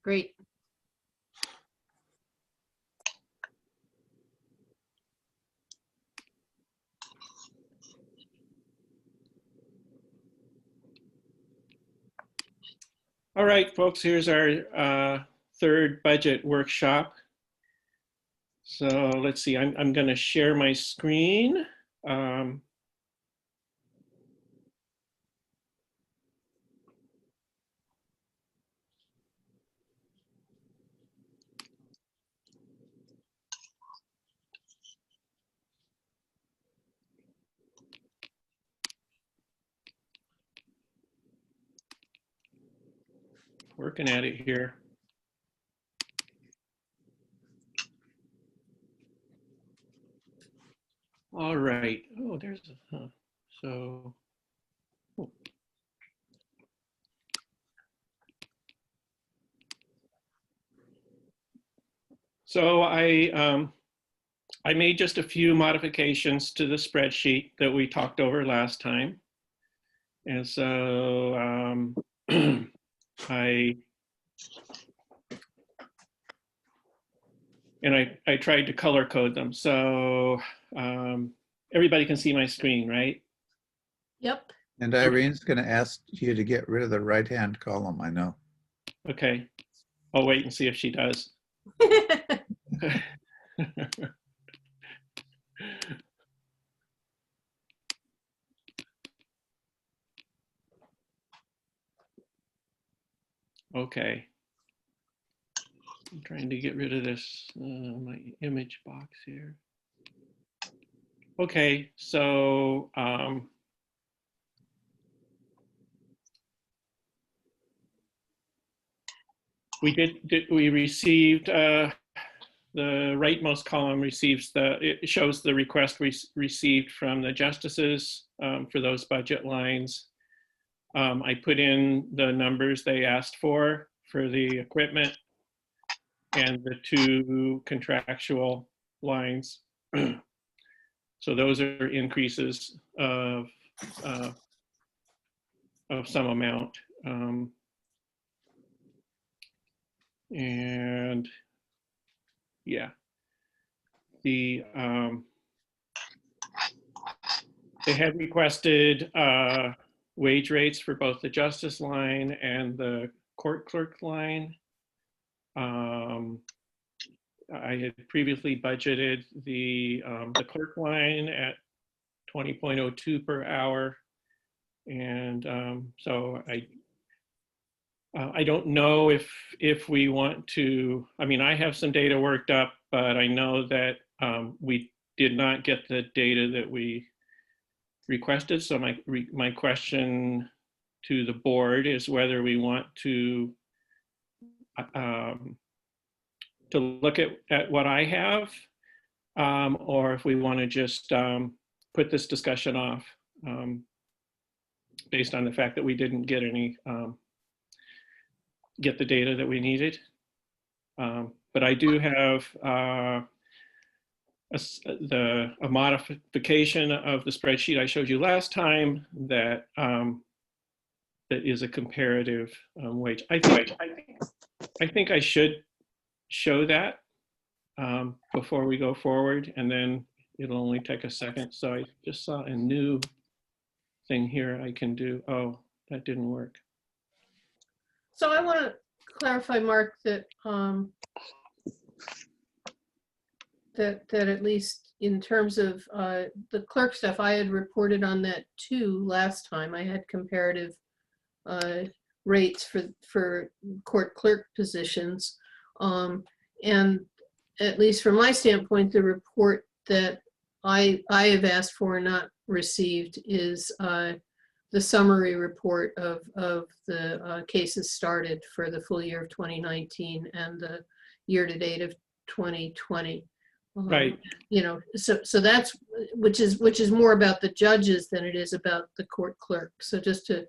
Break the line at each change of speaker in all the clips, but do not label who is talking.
Great.
All right, folks, here's our third budget workshop. So let's see, I'm going to share my screen. Working at it here. All right. Oh, there's so. Oh. So I made just a few modifications to the spreadsheet that we talked over last time, and so I tried to color code them. So everybody can see my screen, right?
Yep.
And Irene's going to ask you to get rid of the right-hand column, I know.
Okay. I'll wait and see if she does. Okay. I'm trying to get rid of this, my image box here. Okay, so we received the rightmost column it shows the request we received from the justices for those budget lines. I put in the numbers they asked for the equipment and the two contractual lines. So those are increases of some amount. And yeah, they had requested wage rates for both the justice line and the court clerk line. I had previously budgeted the clerk line at 20.02 per hour. And so I don't know if we want to, I mean, I have some data worked up, but I know that we did not get the data that we requested. So my question to the board is whether we want to look at what I have, or if we want to just put this discussion off based on the fact that we didn't get any get the data that we needed. But I do have a modification of the spreadsheet I showed you last time that that is a comparative wage. I think I should show that before we go forward, and then it'll only take a second. So I just saw a new thing here I can do. Oh, that didn't work.
So I want to clarify, Mark, that that at least in terms of the clerk stuff, I had reported on that too last time. I had comparative rates for court clerk positions. And at least from my standpoint, the report that I have asked for and not received is the summary report of the cases started for the full year of 2019 and the year to date of 2020.
Right.
You know, so that's which is more about the judges than it is about the court clerk. So just to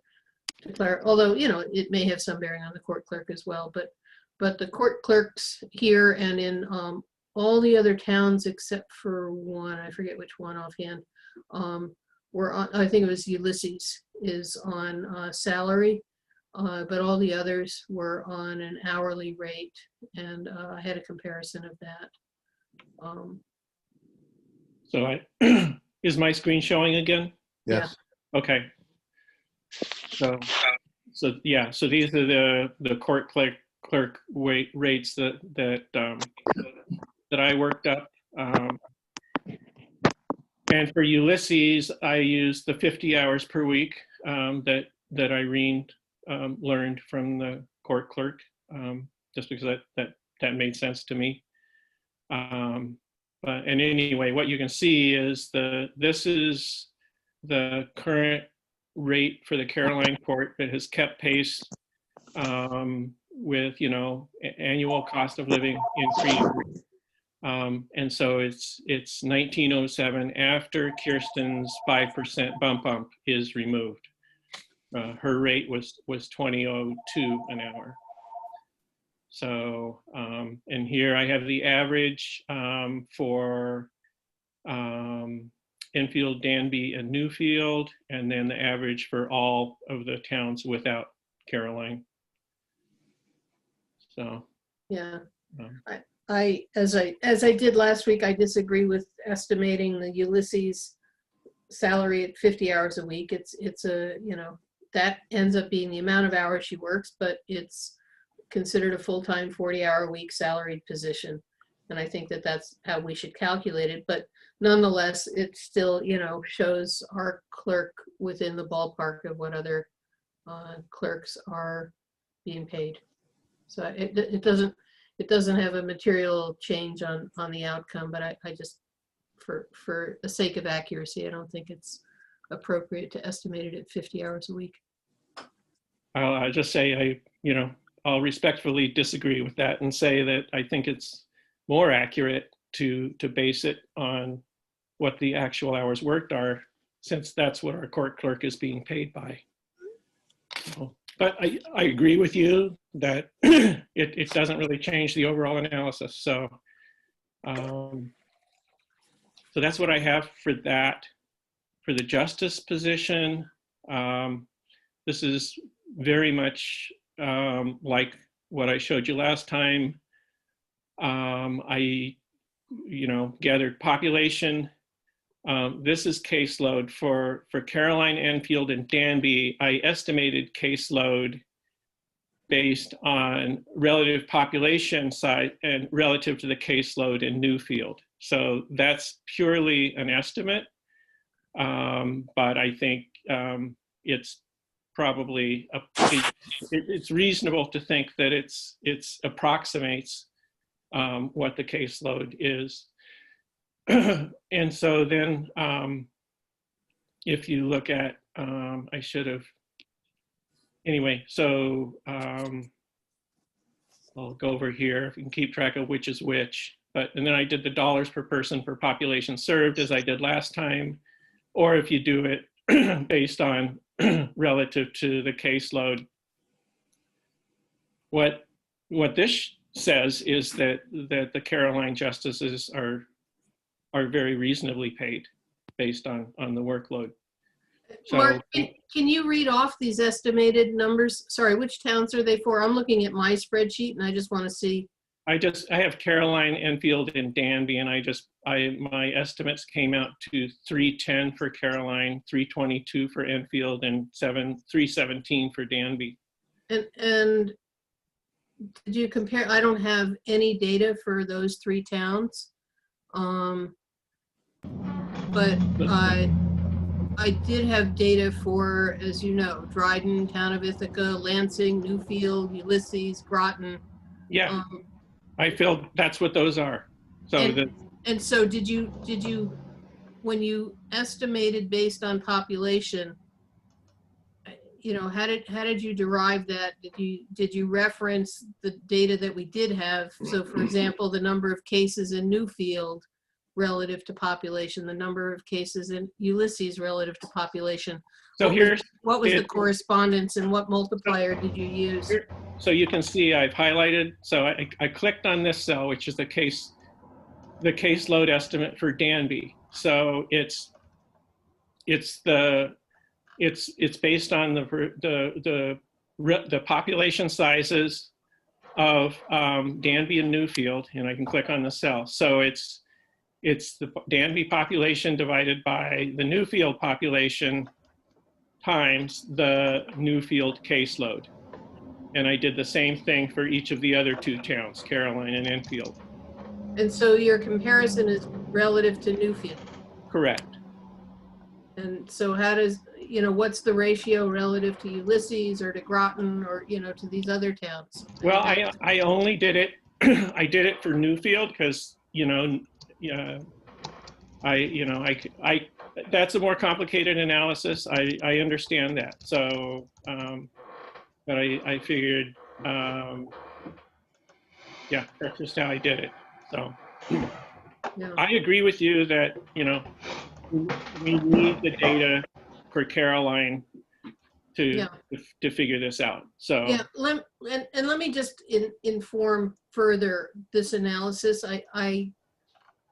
clarify, although you know it may have some bearing on the court clerk as well, but the court clerks here and in all the other towns except for one, I forget which one offhand, were on, I think it was Ulysses, is on salary. but all the others were on an hourly rate, and I had a comparison of that.
So I, is my screen showing again?
Yes.
Okay. So yeah, so these are the court clerk rates that I worked up. And for Ulysses, I used the 50 hours per week that Irene learned from the court clerk, just because that made sense to me. But and anyway, what you can see is this is the current rate for the Caroline Court that has kept pace with, you know, annual cost of living increase. And so it's 1907 after Kirsten's 5% bump is removed. Her rate was 2002 an hour. So, and here I have the average for Enfield, Danby, and Newfield, and then the average for all of the towns without Caroline. So,
Yeah, as I did last week, I disagree with estimating the Ulysses salary at 50 hours a week. It's a, you know, that ends up being the amount of hours she works, but it's considered a full-time 40-hour-a-week salaried position. And I think that that's how we should calculate it. But nonetheless, it still, you know, shows our clerk within the ballpark of what other clerks are being paid. So it doesn't have a material change on the outcome, but I just, for the sake of accuracy, I don't think it's appropriate to estimate it at 50 hours a week.
I'll just say I'll respectfully disagree with that and say that I think it's more accurate to base it on what the actual hours worked are, since that's what our court clerk is being paid by. So, but I agree with you that it doesn't really change the overall analysis. So, so that's what I have for that. For the justice position, this is very much like what I showed you last time. I, gathered population. This is caseload for Caroline, Enfield, and Danby. I estimated caseload based on relative population size and relative to the caseload in Newfield. So that's purely an estimate, but I think it's probably it's reasonable to think that it's approximates what the caseload is. And so then if you look at, I should have, anyway, so I'll go over here if you can keep track of which is which. And then I did the dollars per person per population served as I did last time, or if you do it based on relative to the caseload. What this says is that the Caroline justices are very reasonably paid based on the workload. So,
Mark, can you read off these estimated numbers? Sorry, which towns are they for? I'm looking at my spreadsheet and I just want to see.
I have Caroline, Enfield, and Danby, and my estimates came out to 310 for Caroline, 322 for Enfield, and 317 for Danby.
And did you compare? I don't have any data for those three towns, but I did have data for, as you know, Dryden, Town of Ithaca, Lansing, Newfield, Ulysses, Groton.
Yeah. I feel that's what those are. So
and so did you, when you estimated based on population, how did you derive that? Did you reference the data that we did have? So for example, the number of cases in Newfield relative to population, the number of cases in Ulysses relative to population.
So
what was the correspondence and what multiplier did you use?
So you can see I've highlighted. So I clicked on this cell, which is the caseload estimate for Danby. So it's based on the the population sizes of Danby and Newfield, and I can click on the cell. So it's the Danby population divided by the Newfield population times the Newfield caseload. And I did the same thing for each of the other two towns, Caroline and Enfield.
And so your comparison is relative to Newfield.
Correct.
And so how does, what's the ratio relative to Ulysses or to Groton or, to these other towns?
Well, I only did it, I did it for Newfield because, that's a more complicated analysis. I understand that. So, but I figured, yeah, that's just how I did it. So
Yeah.
I agree with you that, we need the data for Caroline to figure this out. So
Yeah, let me just inform further this analysis.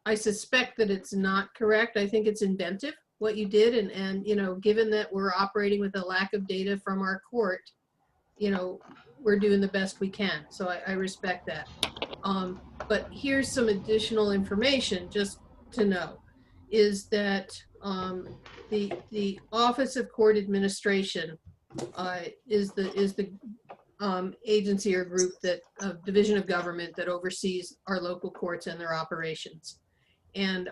I suspect that it's not correct. I think it's inventive what you did, and given that we're operating with a lack of data from our court, we're doing the best we can. So I respect that. But here's some additional information just to know, is that the Office of Court Administration is the agency or group that division of government that oversees our local courts and their operations. And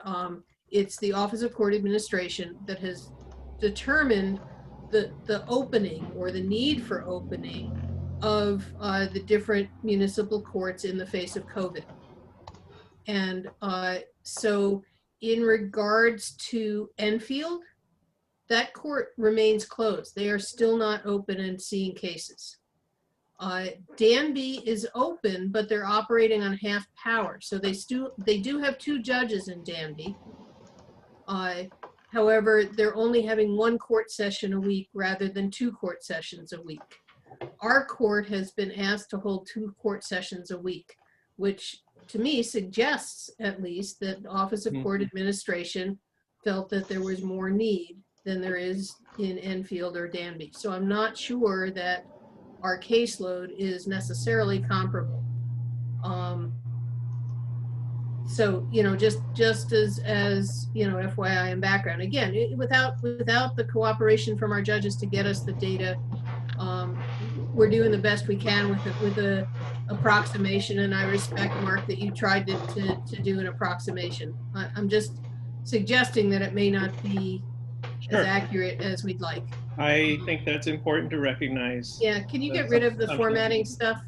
it's the Office of Court Administration that has determined the opening or the need for opening of the different municipal courts in the face of COVID. And so in regards to Enfield, that court remains closed. They are still not open and seeing cases. Danby is open, but they're operating on half power. So they do have 2 judges in Danby. However, they're only having 1 court session a week rather than 2 court sessions a week. Our court has been asked to hold 2 court sessions a week, which to me suggests at least that the Office of Court Administration felt that there was more need than there is in Enfield or Danby. So I'm not sure that our caseload is necessarily comparable. So, just as FYI and background, again, without the cooperation from our judges to get us the data, we're doing the best we can with a approximation, and I respect, Mark, that you tried to do an approximation. I'm just suggesting that it may not be as accurate as we'd like.
I think that's important to recognize.
Yeah, can you get rid of the formatting stuff?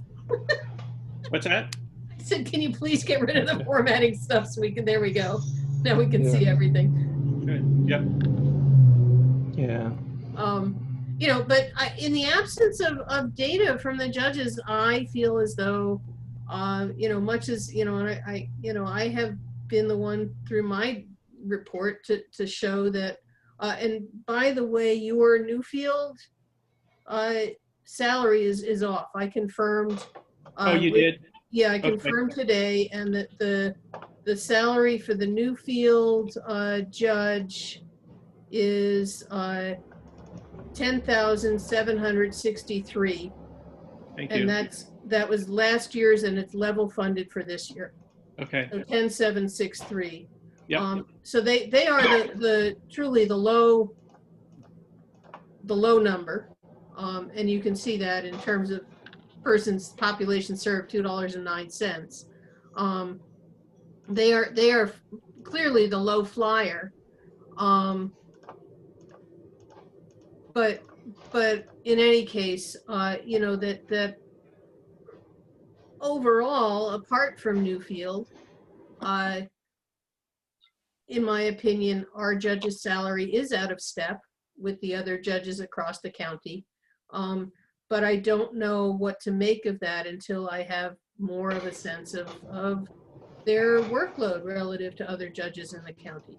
What's that?
I said, can you please get rid of the formatting stuff so we can, there we go. Now we can see everything.
Good. Yep.
Yeah.
But in the absence of data from the judges, I feel as though, much as, and I have been the one through my report to show that, and by the way, your Newfield salary is off. I confirmed.
Oh, you did?
Yeah, I confirmed today, and that the salary for the Newfield judge is $10,763.
Thank
And
you.
that was last year's, and it's level funded for this year.
Okay.
So 10,763.
Yep.
So they are the truly the low number, and you can see that in terms of persons population served, $2.09. They are clearly the low flyer. But in any case, that overall, apart from Newfield, in my opinion, our judge's salary is out of step with the other judges across the county. But I don't know what to make of that until I have more of a sense of their workload relative to other judges in the county.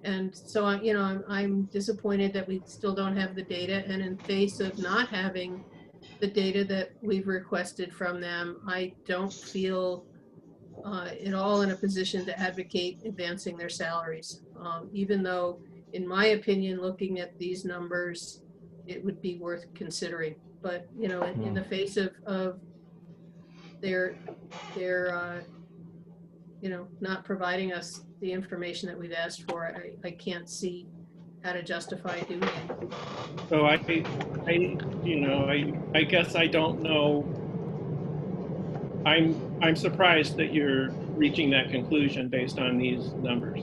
And so I'm disappointed that we still don't have the data, and in face of not having the data that we've requested from them, I don't feel at all in a position to advocate advancing their salaries. Even though, in my opinion, looking at these numbers, it would be worth considering. But, you know, in the face of their you know, not providing us the information that we've asked for, I can't see how to justify doing it.
So you know, I guess I don't know. I'm surprised that you're reaching that conclusion based on these numbers.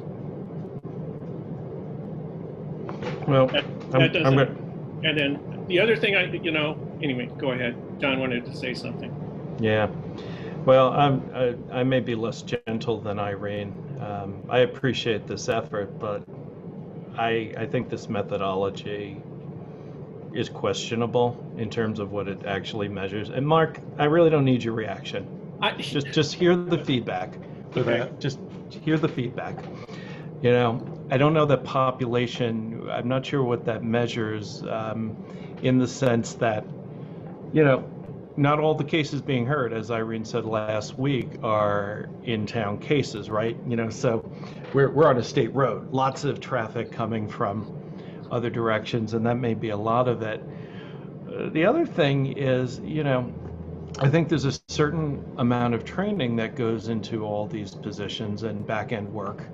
Well,
That
I'm
doesn't.
gonna,
And then the other thing you know, anyway, go ahead. John wanted to say something.
yeah. Well, I may be less gentle than Irene. I appreciate this effort, but I think this methodology is questionable in terms of what it actually measures. And Mark, I really don't need your reaction. Just hear the feedback.
Okay.
Just hear the feedback. You know, I don't know that population. I'm not sure what that measures, in the sense that, you know, not all the cases being heard, as Irene said last week, are in-town cases, right? You know, so we're on a state road, lots of traffic coming from other directions, and that may be a lot of it. The other thing is, you know, I think there's a certain amount of training that goes into all these positions and back-end work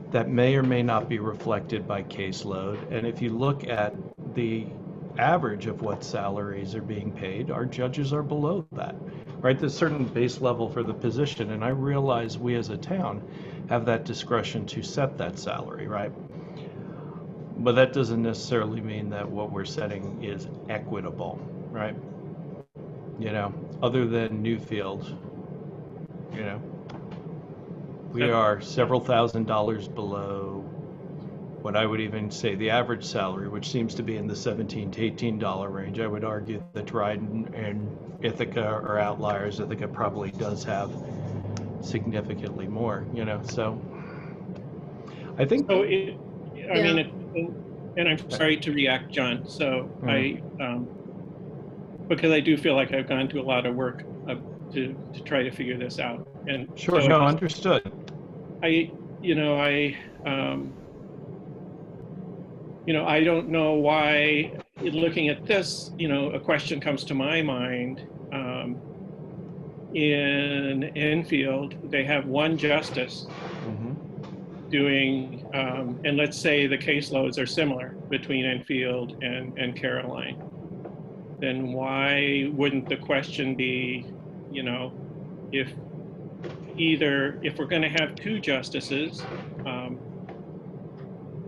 that may or may not be reflected by caseload. And if you look at the average of what salaries are being paid, our judges are below that, right? There's a certain base level for the position, and I realize we as a town have that discretion to set that salary, right? But that doesn't necessarily mean that what we're setting is equitable, right? You know, other than Newfield, you know, we are several $1,000s below what I would even say the average salary, which seems to be in the $17 to $18 range. I would argue that Dryden and Ithaca are outliers. Ithaca probably does have significantly more, you know, so I think.
So I mean, and I'm sorry to react, John. So because I do feel like I've gone to a lot of work to try to figure this out. And
sure,
so
no, understood.
You know, I don't know why, looking at this, you know, a question comes to my mind. In Enfield, they have one justice doing, and let's say the caseloads are similar between Enfield and Caroline. Then why wouldn't the question be, you know, if we're going to have two justices,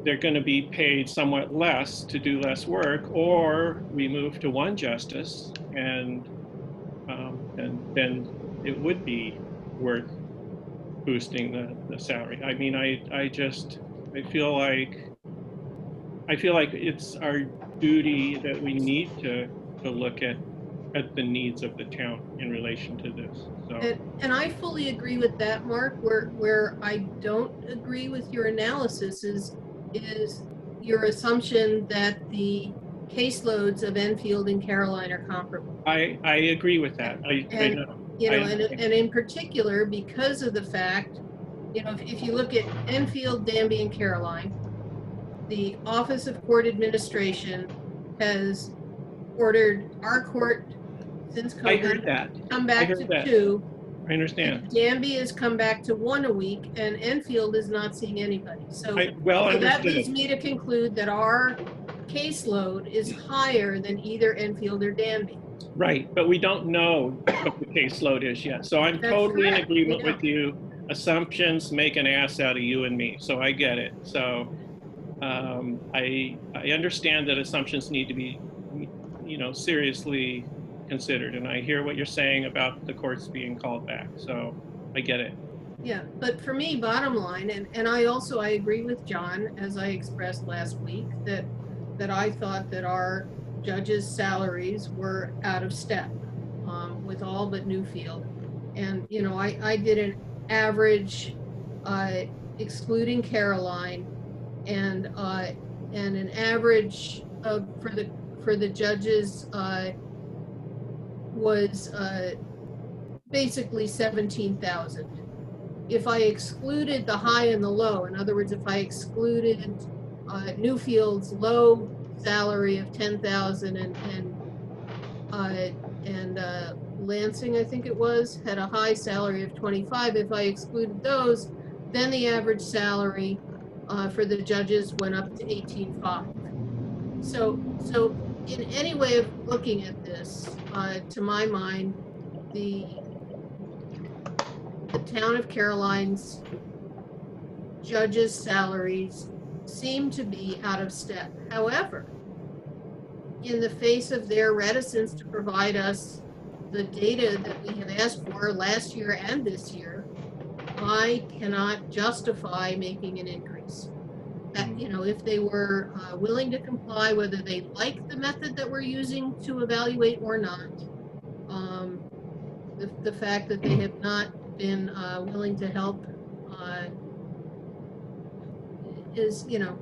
they're going to be paid somewhat less to do less work, or we move to one justice, and then it would be worth boosting the salary. I mean, I feel like it's our duty that we need to look at the needs of the town in relation to this. So.
And I fully agree with that, Mark. Where I don't agree with your analysis is your assumption that the caseloads of Enfield and Caroline are comparable.
I agree with that.
You know, and in particular, because of the fact, you know, if you look at Enfield, Danby, and Caroline, the Office of Court Administration has ordered our court since COVID
I heard that.
come back to 2.
I understand.
Danby has come back to 1 a week, and Enfield is not seeing anybody. So,
so
that leads me to conclude that our caseload is higher than either Enfield or Danby.
Right, but we don't know what the caseload is yet. So I'm totally in agreement with you. Assumptions make an ass out of you and me. So I get it. So I understand that assumptions need to be, you know, seriously considered, and I hear what you're saying about the courts being called back, so I get it.
Yeah, but for me, bottom line, and I agree with John, as I expressed last week, that I thought that our judges' salaries were out of step with all but Newfield. And, you know, I did an average, excluding Caroline, and an average for the judges was basically 17,000. If I excluded the high and the low, in other words, if I excluded Newfield's low salary of 10,000 and Lansing, I think it was, had a high salary of 25. If I excluded those, then the average salary for the judges went up to 18,500. So in any way of looking at this, to my mind, the town of Caroline's judges' salaries seem to be out of step. However, in the face of their reticence to provide us the data that we have asked for last year and this year, I cannot justify making an increase. That, you know, if they were willing to comply, whether they like the method that we're using to evaluate or not, the fact that they have not been willing to help is, you know,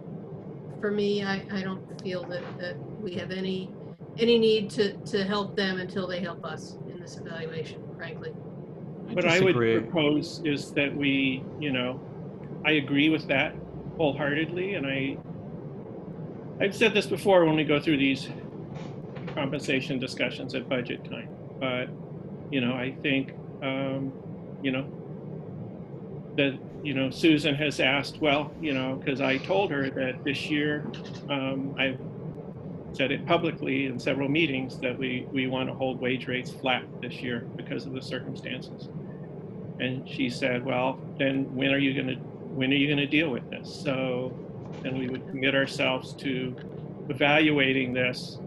for me, I don't feel that we have any need to help them until they help us in this evaluation, frankly.
What I would
disagree.
propose is that we, you know, I agree with that wholeheartedly, and I've said this before when we go through these compensation discussions at budget time, but, you know, I think, you know, that, you know, Susan has asked, well, you know, because I told her that this year, I've said it publicly in several meetings that we want to hold wage rates flat this year because of the circumstances. And she said, well, then when are you going to deal with this? So then we would commit ourselves to evaluating this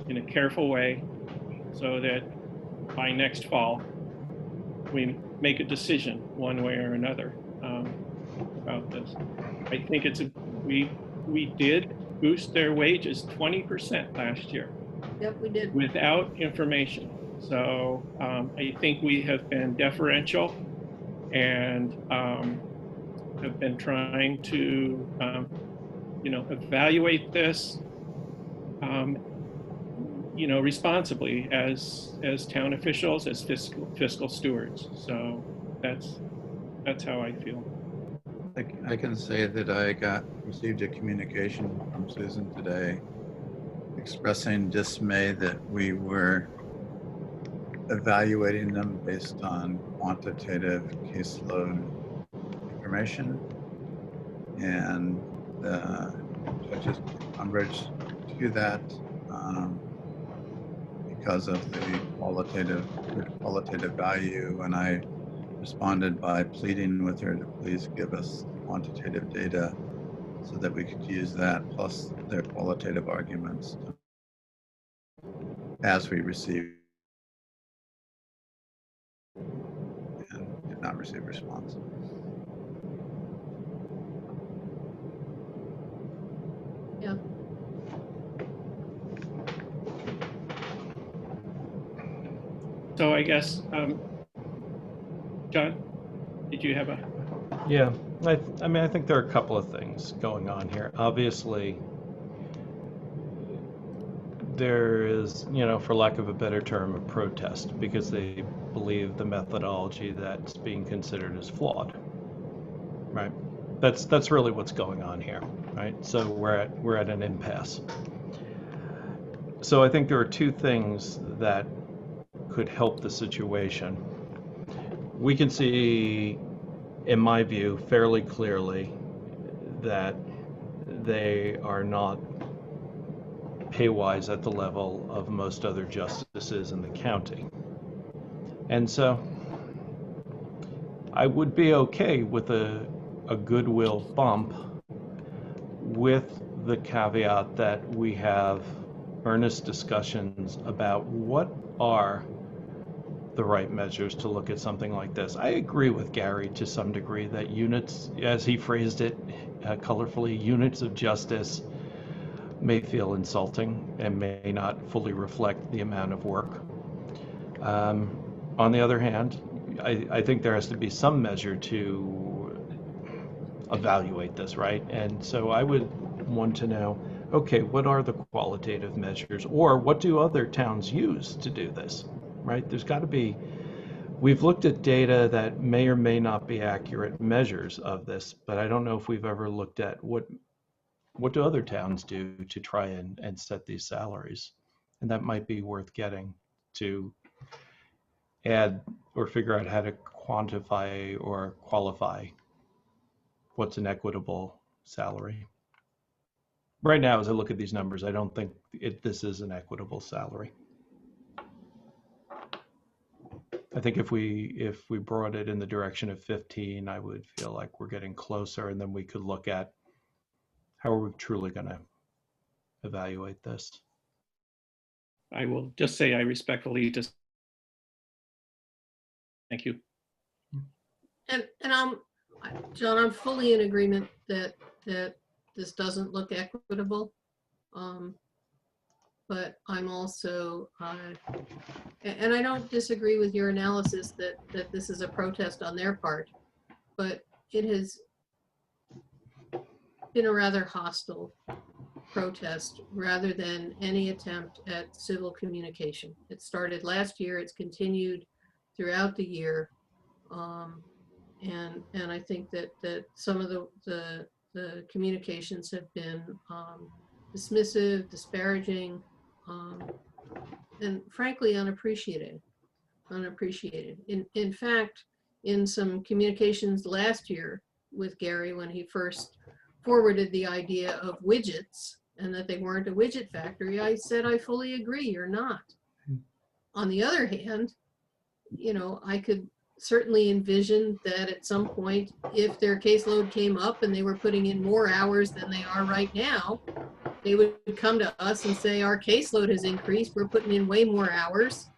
in a careful way so that by next fall, we make a decision one way or another about this. I think we did boost their wages 20% last year.
Yep, we did.
Without information. So I think we have been deferential and have been trying to, you know, evaluate this, you know, responsibly as town officials, as fiscal stewards. So that's how I feel.
I can say that I received a communication from Susan today expressing dismay that we were evaluating them based on quantitative caseload information, and the judges umbrage to that because of the qualitative value, and I responded by pleading with her to please give us quantitative data so that we could use that plus their qualitative arguments as we receive, and did not receive response.
Yeah.
So I guess, John, did you have a?
Yeah, I mean, I think there are a couple of things going on here. Obviously, there is, you know, for lack of a better term, a protest because they believe the methodology that's being considered is flawed, right? That's really what's going on here, right? So we're at an impasse. So I think there are two things that could help the situation. We can see, in my view, fairly clearly that they are not pay-wise at the level of most other justices in the county. And so I would be okay with a goodwill bump with the caveat that we have earnest discussions about what are the right measures to look at something like this. I agree with Gary to some degree that units, as he phrased it colorfully, units of justice may feel insulting and may not fully reflect the amount of work. On the other hand, I think there has to be some measure to evaluate this, right? And so I would want to know, okay, what are the qualitative measures, or what do other towns use to do this, right? There's got to be, we've looked at data that may or may not be accurate measures of this, but I don't know if we've ever looked at what what do other towns do to try and set these salaries? And that might be worth getting to add or figure out how to quantify or qualify what's an equitable salary. Right now, as I look at these numbers, I don't think this is an equitable salary. I think if we brought it in the direction of 15, I would feel like we're getting closer, and then we could look at how are we truly going to evaluate this.
I will just say I respectfully just thank you.
And John, I'm fully in agreement that this doesn't look equitable. But I'm also, and I don't disagree with your analysis that this is a protest on their part, but it has been a rather hostile protest rather than any attempt at civil communication. It started last year, it's continued throughout the year. And I think that some of the communications have been dismissive, disparaging, and frankly unappreciated. In fact, in some communications last year with Gary, when he first forwarded the idea of widgets and that they weren't a widget factory, I said, I fully agree, you're not. On the other hand, you know, I could certainly envision that at some point, if their caseload came up and they were putting in more hours than they are right now, they would come to us and say, our caseload has increased, we're putting in way more hours,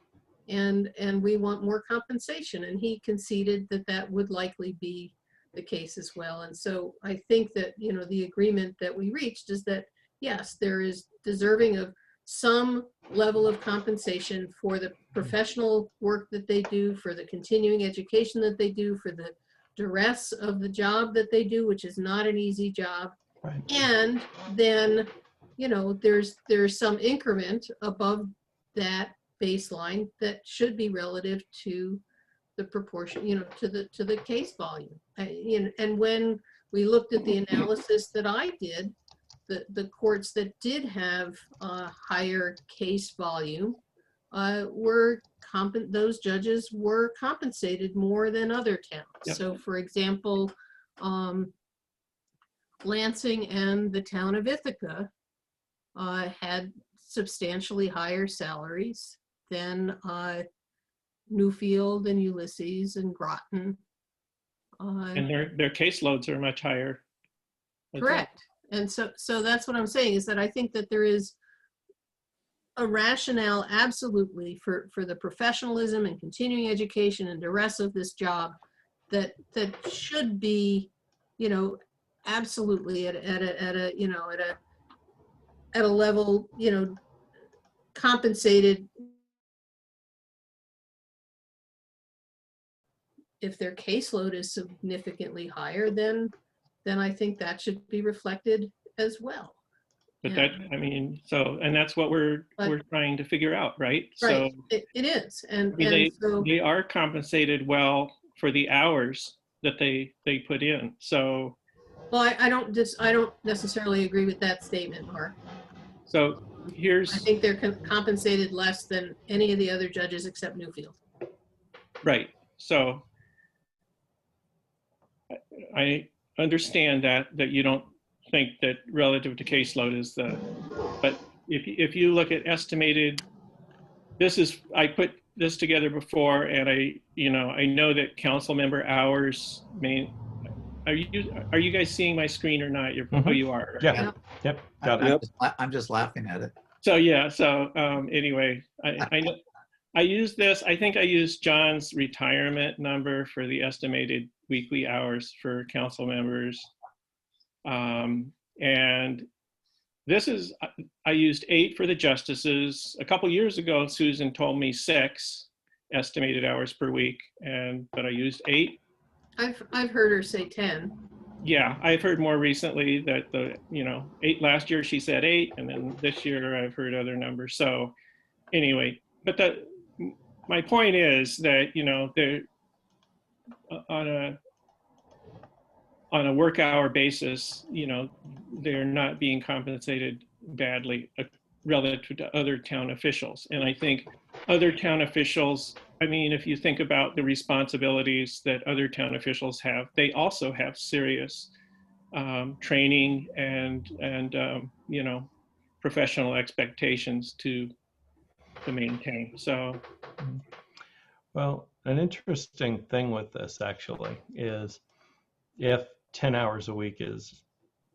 and we want more compensation. And he conceded that that would likely be the case as well. And so I think that, you know, the agreement that we reached is that, yes, there is deserving of some level of compensation for the professional work that they do, for the continuing education that they do, for the duress of the job that they do, which is not an easy job.
Right.
And then, you know, there's some increment above that baseline that should be relative to the proportion, you know, to the case volume. And when we looked at the analysis that I did, the courts that did have higher case volume those judges were compensated more than other towns.
Yep.
So for example, Lansing and the town of Ithaca had substantially higher salaries than Newfield and Ulysses and Groton.
And their caseloads are much higher.
Correct. And so that's what I'm saying, is that I think that there is a rationale absolutely for the professionalism and continuing education and the rest of this job that should be, you know, absolutely at a level, you know, compensated. If their caseload is significantly higher, then I think that should be reflected as well.
But that, I mean, so, and that's what we're trying to figure out, right?
Right,
So
it is. And,
I mean,
so
they are compensated well for the hours that they put in. So,
well, I don't necessarily agree with that statement, Mark.
so
I
here's,
think they're compensated less than any of the other judges except Newfield.
right. So I understand that you don't think that relative to caseload is but if you look at estimated, I put this together before, and I know that council member hours are you guys seeing my screen or not? Oh, you are.
Yeah.
Yep.
Yep. Got it.
I'm just laughing at it.
So yeah. So anyway, I know I use this. I think I used John's retirement number for the estimated weekly hours for council members. And this is, I used 8 for the justices. A couple years ago, Susan told me 6 estimated hours per week, but I used 8.
I've heard her say 10.
Yeah, I've heard more recently that 8 last year, she said 8, and then this year I've heard other numbers. So anyway, but my point is that, they're on a work hour basis, you know, they're not being compensated badly relative to other town officials. And I think other town officials, I mean, if you think about the responsibilities that other town officials have, they also have serious training and you know, professional expectations to maintain. So,
Well, an interesting thing with this actually is if 10 hours a week is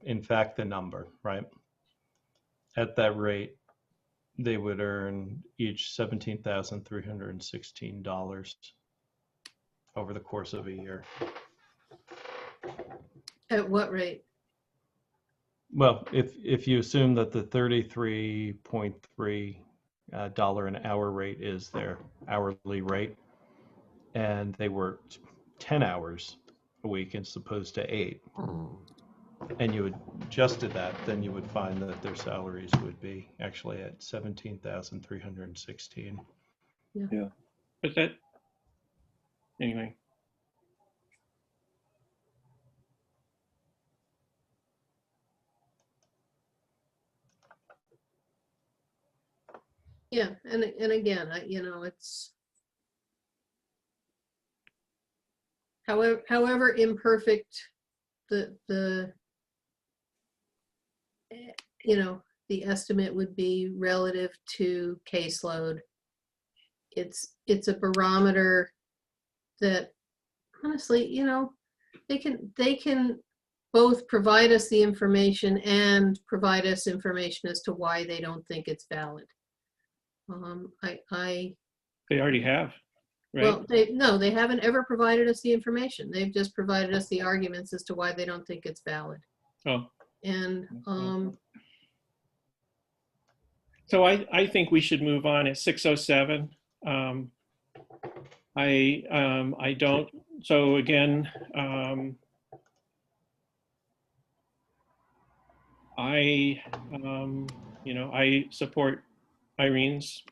in fact the number, right? At that rate, they would earn each $17,316 over the course of a year.
At what rate?
Well, if you assume that the $33.3 an hour rate is their hourly rate, and they worked 10 hours a week as opposed to 8, and you adjusted that, then you would find that their salaries would be actually at 17,316.
but that, anyway.
Yeah, and again, you know, it's however imperfect the you know, the estimate would be relative to caseload. It's a barometer that honestly, you know, they can both provide us the information and provide us information as to why they don't think it's valid.
They already have, right?
Well, they haven't ever provided us the information. They've just provided us the arguments as to why they don't think it's valid.
Oh,
And
so I think we should move on at 6:07. I don't, so again, you know, I support Irene's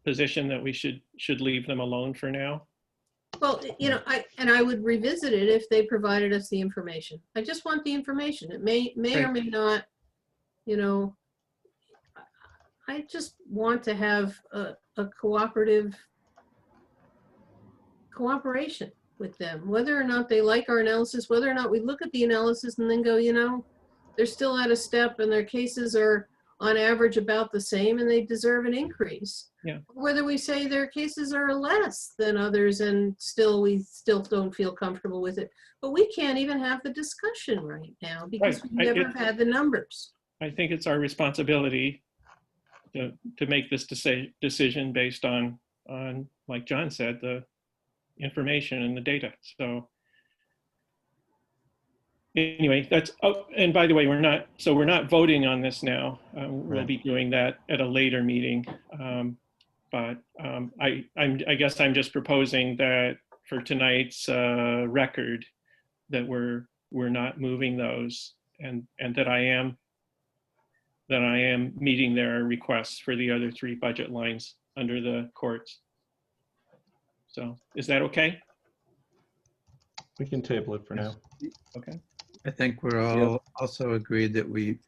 position that we should leave them alone for now.
well, you know, I would revisit it if they provided us the information. I just want the information. It may or may not, you know, I just want to have a cooperation with them, whether or not they like our analysis, whether or not we look at the analysis and then go, you know, they're still at a step and their cases are on average about the same and they deserve an increase.
Yeah.
Whether we say their cases are less than others and we still don't feel comfortable with it. But we can't even have the discussion right now because
Right.
we've never had the numbers.
I think it's our responsibility to make this decision based on, like John said, the information and the data. So anyway, that's, oh, and by the way, we're not voting on this now. We'll be doing that at a later meeting. I guess I'm just proposing that for tonight's record that we're not moving those and that I am meeting their requests for the other 3 budget lines under the courts. So is that okay?
We can table it for now.
Okay.
I think we're all also agreed that we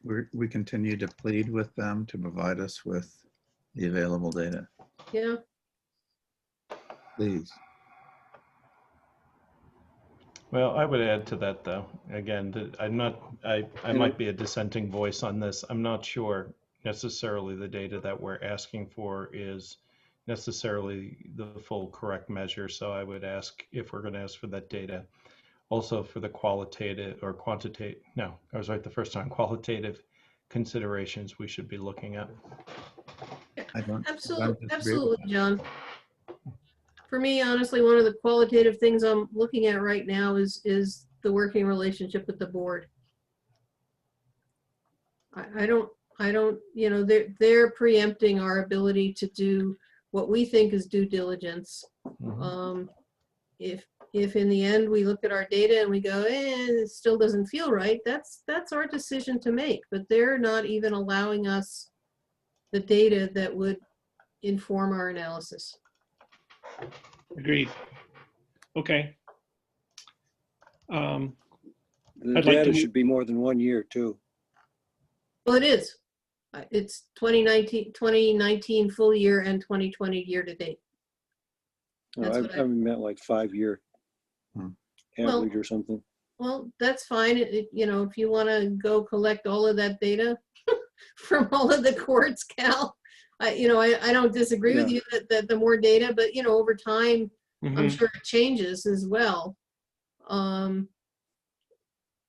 continue to plead with them to provide us with the available data.
Yeah.
Please.
Well, I would add to that though. Again, I might be a dissenting voice on this. I'm not sure necessarily the data that we're asking for is necessarily the full correct measure. So I would ask, if we're going to ask for that data, also for the qualitative or quantitative, no, I was right the first time, qualitative considerations we should be looking at.
Absolutely, John. For me, honestly, one of the qualitative things I'm looking at right now is the working relationship with the board. I don't, you know, they're preempting our ability to do what we think is due diligence.
Mhm.
If in the end we look at our data and we go, it still doesn't feel right, that's our decision to make. But they're not even allowing us the data that would inform our analysis.
Agreed. Okay.
The
I'd like
data
to-
should be more than 1 year too.
Well, it is. It's 2019 full year and 2020 year to date. That's what
I meant like 5-year
Hmm.
Well-
average or something.
Well, that's fine. You know, if you want to go collect all of that data from all of the courts, Cal, I don't disagree with
Yeah.
you that the more data, but you know, over time, I'm
Mhm.
sure it changes as well.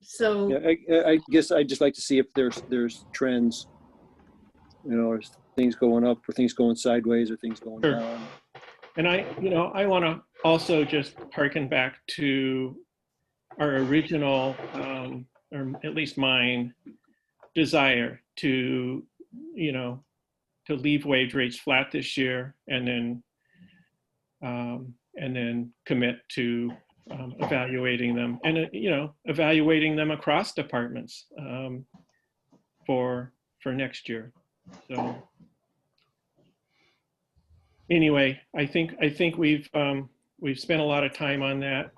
So
Yeah, I guess I'd just like to see if there's trends, or things going up or things going sideways or things going
Sure.
down.
And I want to also just harken back to our original, or at least mine, desire to, to leave wage rates flat this year and then commit to evaluating them and, evaluating them across departments for next year. So anyway, I think we've spent a lot of time on that.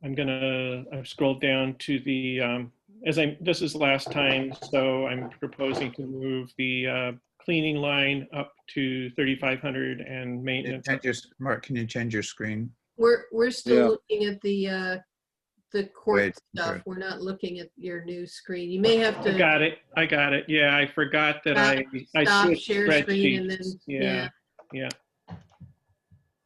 I've scrolled down to the, this is last time, so I'm proposing to move the cleaning line up to 3,500 and maintenance.
Mark, can you change your screen?
we're still
Yeah.
looking at the court
Wait,
stuff.
okay.
We're not looking at your new screen. You may have
I
to
got it. Yeah, I forgot that I
stop
switched
share screen and then,
spreadsheets. Yeah.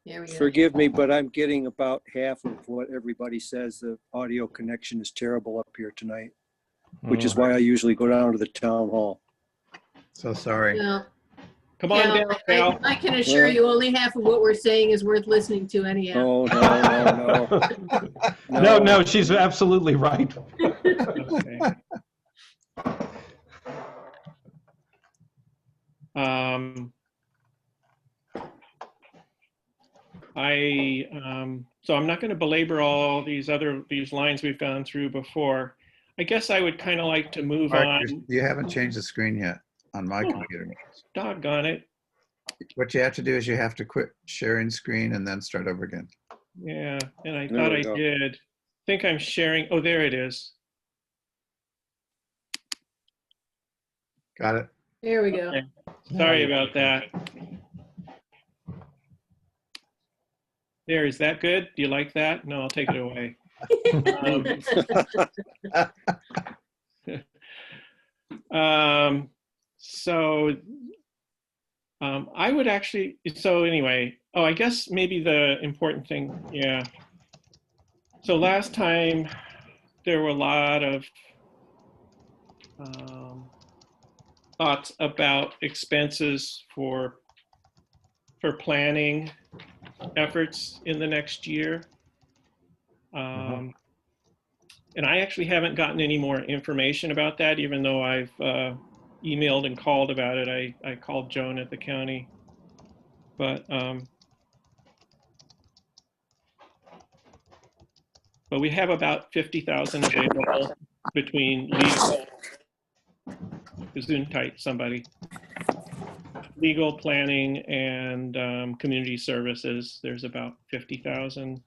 there we go.
Forgive me, but I'm getting about half of what everybody says. The audio connection is terrible up here tonight, which is why I usually go down to the town hall.
So sorry.
No,
Come on
Cal,
down, Cal.
I can assure you only half of what we're saying is worth listening to anyhow.
No.
No, she's absolutely right.
Okay. So I'm not going to belabor all these lines we've gone through before. I guess I would kind of like to move
Mark,
on.
you haven't changed the screen yet on my
Oh.
computer.
Doggone it.
What you have to do is you have to quit sharing screen and then start over again.
Yeah, and I
There
thought
we
I
go.
did. Think I'm sharing. Oh, there it is.
Got it?
There we go.
Okay. Sorry about that. There, is that good? Do you like that? No, I'll take it away. I would actually, so anyway, I guess maybe the important thing, yeah. So last time there were a lot of thoughts about expenses for planning efforts in the next year. And I actually haven't gotten any more information about that, even though I've emailed and called about it. I called Joan at the county. But we have about 50,000 available between legal, Gesundheit, somebody, legal, planning, and community services. There's about 50,000.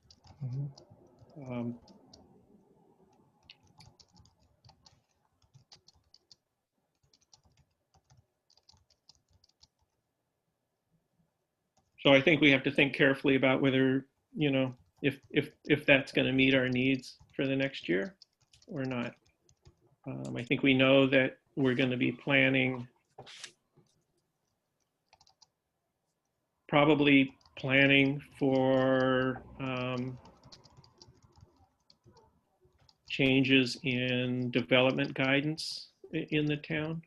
So I think we have to think carefully about whether, if that's going to meet our needs for the next year or not. I think we know that we're going to be probably planning for changes in development guidance in the town.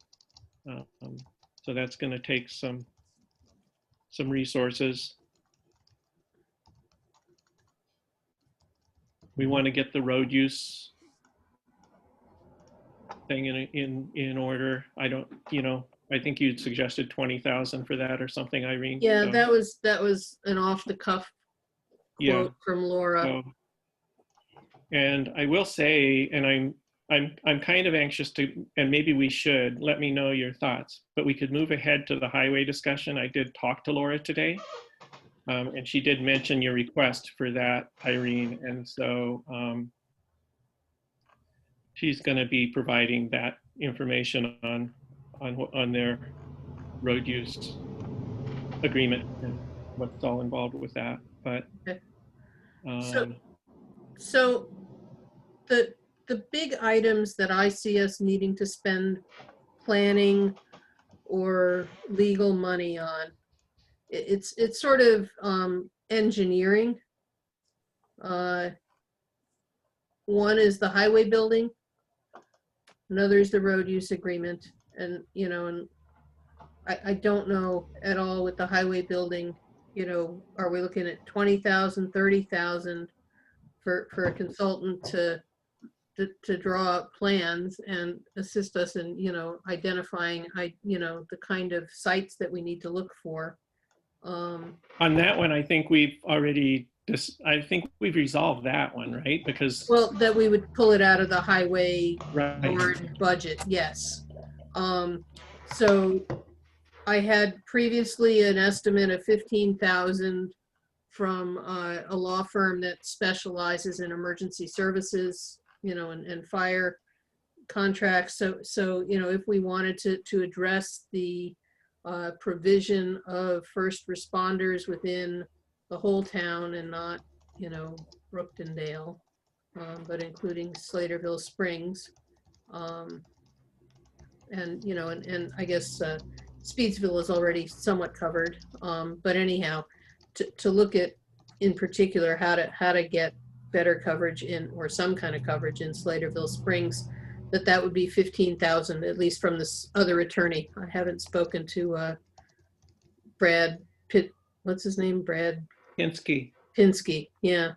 So that's going to take some resources. We want to get the road use thing in order. I don't, I think you'd suggested 20,000 for that or something, Irene.
Yeah,
So,
that was an off the cuff
yeah.
quote from Laura.
So, and I will say, and I'm kind of anxious to, and maybe we should, let me know your thoughts, but we could move ahead to the highway discussion. I did talk to Laura today. And she did mention your request for that, Irene. And so she's going to be providing that information on their road use agreement and what's all involved with that. But
Okay.
um,
So the big items that I see us needing to spend planning or legal money on, it's sort of engineering. One is the highway building. Another is the road use agreement. And, you know, and I don't know at all with the highway building, you know, are we looking at 20,000, 30,000 for a consultant to draw up plans and assist us in, you know, identifying, you know, the kind of sites that we need to look for.
on that one, I think we've already, I think we've resolved that one, right? Because,
Well, that we would pull it out of the highway
right,
board budget, yes. So I had previously an estimate of 15,000 from a law firm that specializes in emergency services, you know, and fire contracts. So, you know, if we wanted to address the provision of first responders within the whole town and not, you know, Brooktondale, but including Slaterville Springs. And, you know, and I guess Speedsville is already somewhat covered. But anyhow, to look at in particular how to get better coverage in, or some kind of coverage in Slaterville Springs, that would be 15,000, at least from this other attorney. I haven't spoken to Brad Pitt, what's his name? Brad
Pinsky.
Pinsky, yeah.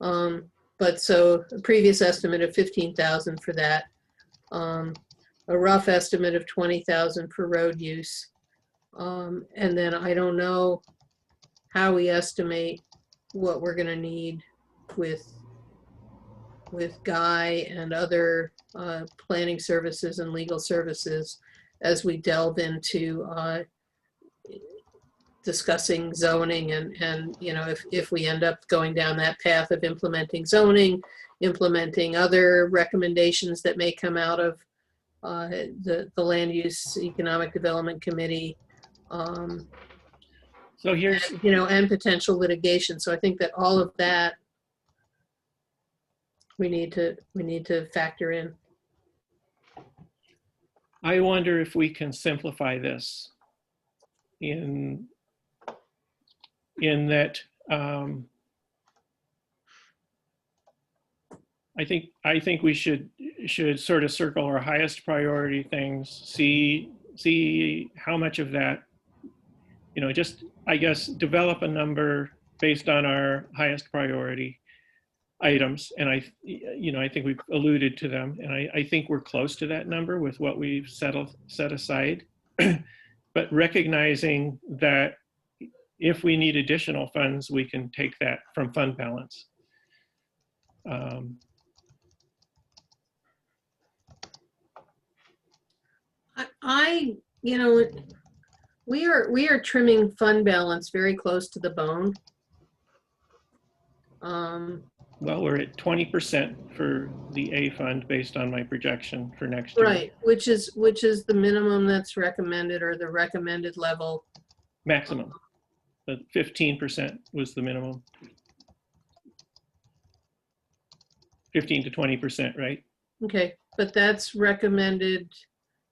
But so a previous estimate of 15,000 for that. A rough estimate of 20,000 for road use. And then I don't know how we estimate what we're gonna need with Guy and other planning services and legal services as we delve into discussing zoning and you know, if we end up going down that path of implementing zoning, implementing other recommendations that may come out of the Land Use Economic Development Committee,
So here's,
you know, and potential litigation. So I think that all of that we need to factor in.
I wonder if we can simplify this in that I think we should sort of circle our highest priority things, see how much of that, you know, just, I guess, develop a number based on our highest priority items. And I think we've alluded to them, and I think we're close to that number with what we've set aside. But recognizing that if we need additional funds, we can take that from fund balance.
You know, we are trimming fund balance very close to the bone.
Well, we're at 20% for the A fund based on my projection for next year.
Right, which is the minimum that's recommended, or the recommended level.
Maximum. But 15% was the minimum. 15 to 20%, right?
Okay, but that's recommended.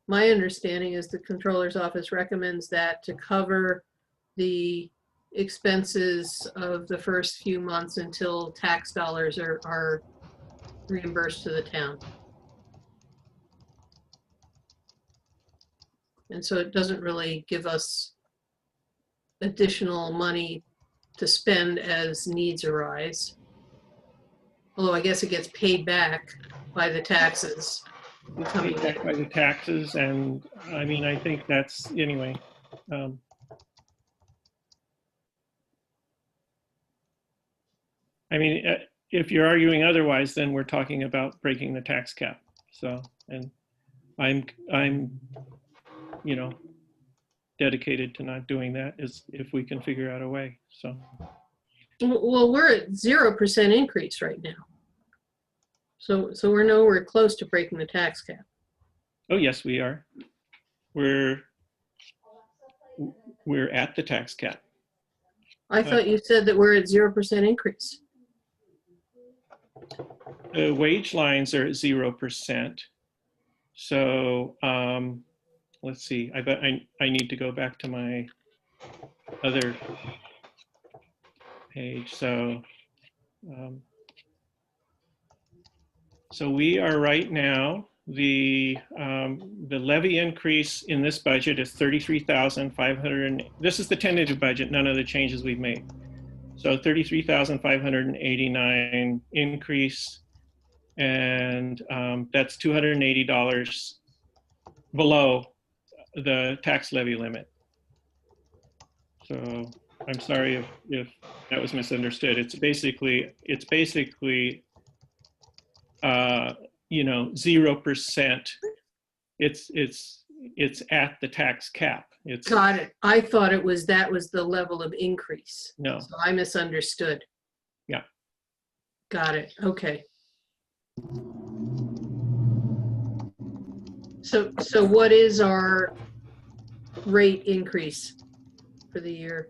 My understanding is the controller's office recommends that to cover the expenses of the first few months until tax dollars are reimbursed to the town. And so it doesn't really give us additional money to spend as needs arise. Although I guess it gets paid back by the taxes.
It's paid back by the taxes, and I mean, I think that's, anyway. I mean, if you're arguing otherwise, then we're talking about breaking the tax cap. So, and I'm, you know, dedicated to not doing that is if we can figure out a way. So,
Well, we're at 0% increase right now. So we're nowhere close to breaking the tax cap.
oh yes, we are. We're at the tax cap.
I thought you said that we're at 0% increase.
The wage lines are at 0%. So let's see. I bet I need to go back to my other page. So so we are right now, the levy increase in this budget is 33,500. This is the tentative budget, none of the changes we've made. So 33,589 increase, and that's $280 below the tax levy limit. So I'm sorry if that was misunderstood. It's basically you know, 0%. It's at the tax cap. It's
Got it. I thought that was the level of increase.
no.
So I misunderstood.
Yeah.
Got it. Okay. So what is our rate increase for the year?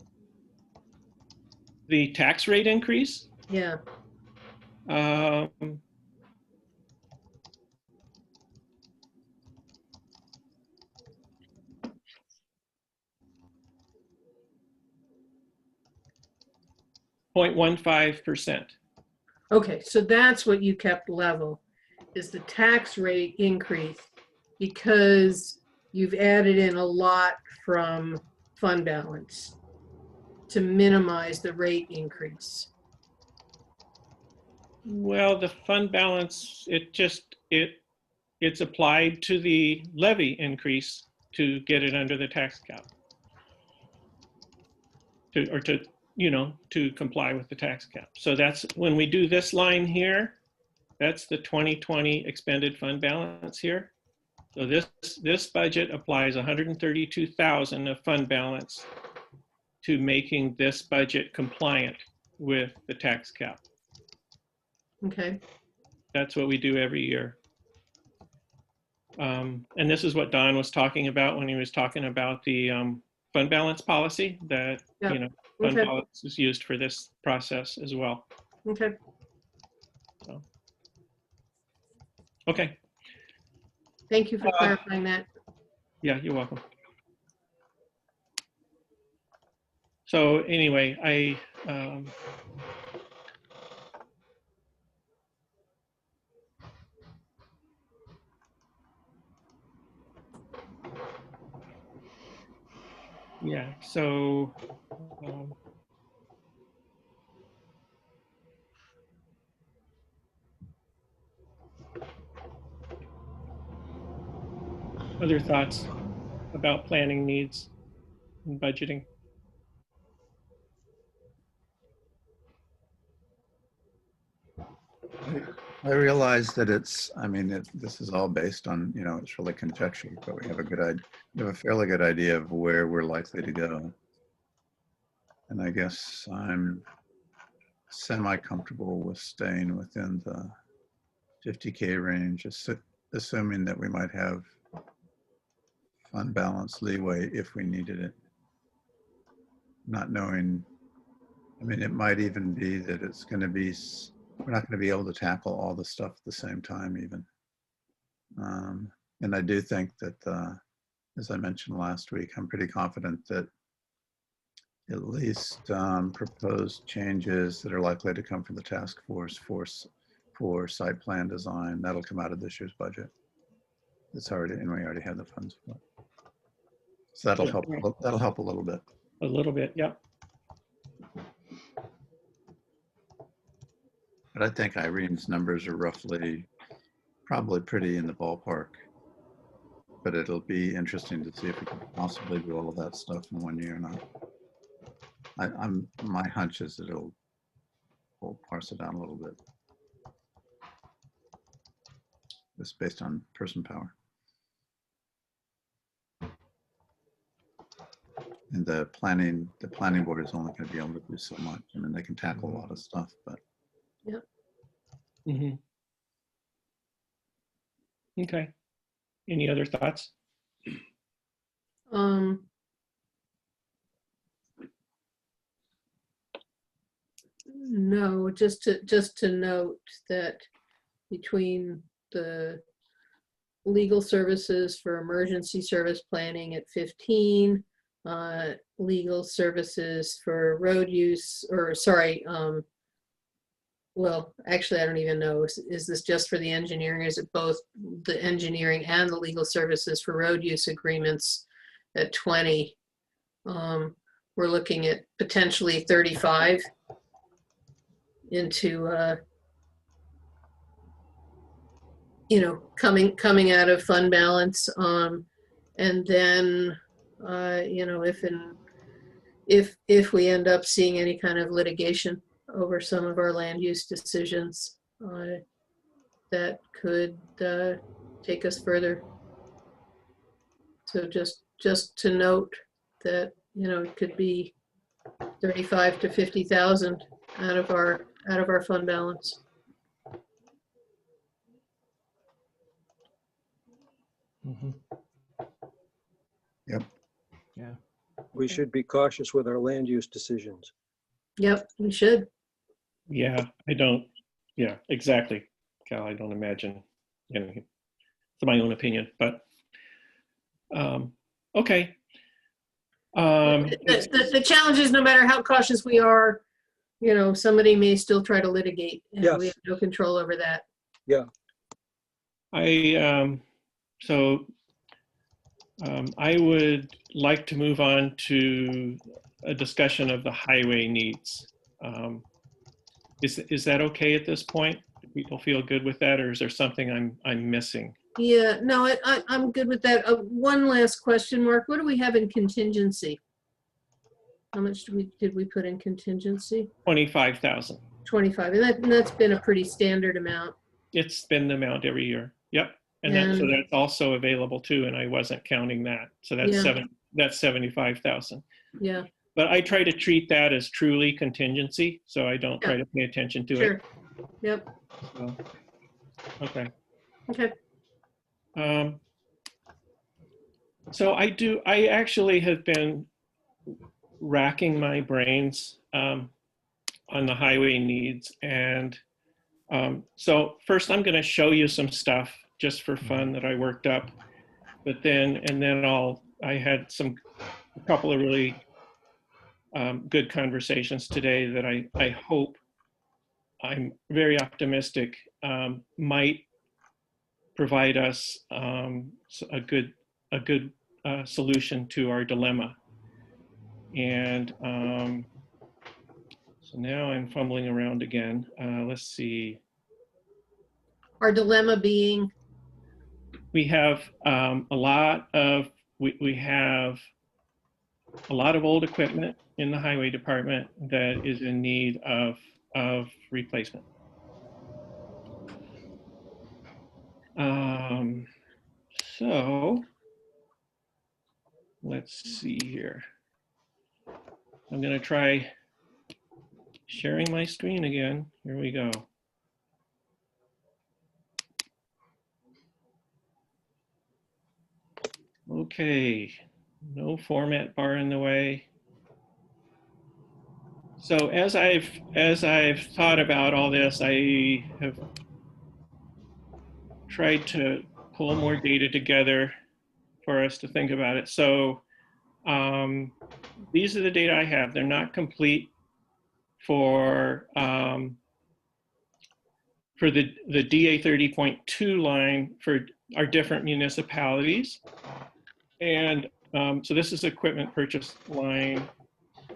The tax rate increase.
Yeah.
0.15%.
Okay, so that's what you kept level, is the tax rate increase because you've added in a lot from fund balance to minimize the rate increase.
Well, the fund balance, it's applied to the levy increase to get it under the tax cap. To comply with the tax cap. So that's when we do this line here, that's the 2020 expended fund balance here. So this budget applies 132,000 of fund balance to making this budget compliant with the tax cap.
Okay.
That's what we do every year. And this is what Don was talking about when he was talking about the fund balance policy that,
Yep.
you know, fund
Okay.
balance is used for this process as well.
Okay.
So, okay.
Thank you for clarifying that.
Yeah, you're welcome. So anyway, yeah, so other thoughts about planning needs and budgeting?
I realize that this is all based on, it's really conjecture, but we have a fairly good idea of where we're likely to go. And I guess I'm semi-comfortable with staying within the 50K range, assuming that we might have fund balance leeway if we needed it. Not knowing, it might even be that we're not going to be able to tackle all the stuff at the same time even. And I do think that, as I mentioned last week, I'm pretty confident that at least proposed changes that are likely to come from the task force for site plan design, that'll come out of this year's budget. And we already have the funds for it. So that'll help a little bit.
A little bit, yeah.
But I think Irene's numbers are probably pretty in the ballpark. But it'll be interesting to see if we can possibly do all of that stuff in 1 year or not. My hunch is that we'll parse it down a little bit. It's based on person power. And the planning board is only going to be able to do so much. I mean, they can tackle a lot of stuff, but
Mhm. Okay. Any other thoughts?
Um, no, just to note that between the legal services for emergency service planning at 15, legal services for road use, or sorry, well, actually, I don't even know. Is this just for the engineering? Is it both the engineering and the legal services for road use agreements at 20? We're looking at potentially 35 into, coming out of fund balance. And then, if we end up seeing any kind of litigation over some of our land use decisions, that could take us further. So just to note that, it could be 35 to 50,000 out of our fund balance.
Mhm.
Yep.
Yeah.
We should be cautious with our land use decisions.
Yep, we should.
Yeah, yeah, exactly. Cal, I don't imagine, it's my own opinion, but, okay.
The challenge is, no matter how cautious we are, somebody may still try to litigate, and we
Yes.
have no control over that.
I would like to move on to a discussion of the highway needs. Is that okay at this point? Do people feel good with that, or is there something I'm missing?
Yeah, no, I'm good with that. One last question, Mark. What do we have in contingency? How much did we put in contingency?
25,000.
25, and that's been a pretty standard amount.
It's been the amount every year. Yep. So that's also available too, and I wasn't counting that. So that's that's 75,000.
Yeah.
But I try to treat that as truly contingency, so I don't try to pay attention to
Sure.
it.
Yep.
So, okay.
Okay.
So I actually have been racking my brains on the highway needs. And so first I'm going to show you some stuff just for fun that I worked up, but then I had a couple of really good conversations today that I hope, I'm very optimistic, might provide us a good solution to our dilemma. And so now I'm fumbling around again. Let's see.
Our dilemma being?
We have we have a lot of old equipment in the highway department that is in need of replacement. So let's see here. I'm going to try sharing my screen again. Here we go. Okay, no format bar in the way. So as I've thought about all this, I have tried to pull more data together for us to think about it. So these are the data I have. They're not complete for the DA 30.2 line for our different municipalities. And so this is equipment purchase line.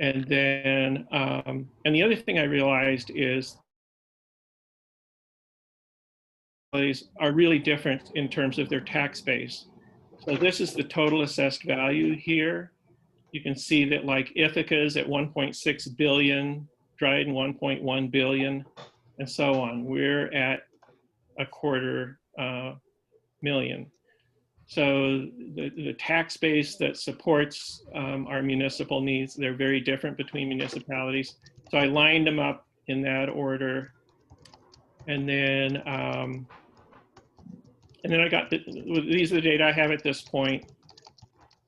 And then, and the other thing I realized is these are really different in terms of their tax base. So this is the total assessed value here. You can see that like Ithaca is at 1.6 billion, Dryden 1.1 billion, and so on. We're at $250,000. So the tax base that supports our municipal needs, they're very different between municipalities. So I lined them up in that order. And then I got, these are the data I have at this point.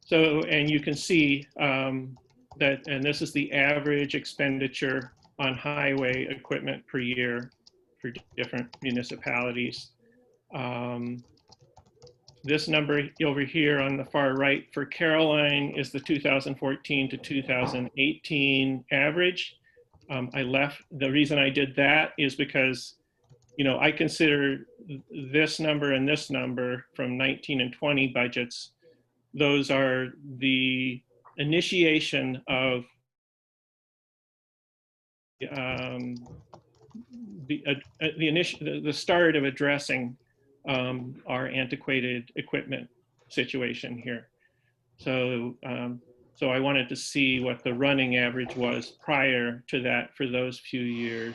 So, and you can see that, and this is the average expenditure on highway equipment per year for different municipalities. This number over here on the far right for Caroline is the 2014 to 2018 average. The reason I did that is because, you know, I consider this number and this number from 19 and 20 budgets. Those are the initiation of the start of addressing our antiquated equipment situation here. So, so I wanted to see what the running average was prior to that for those few years.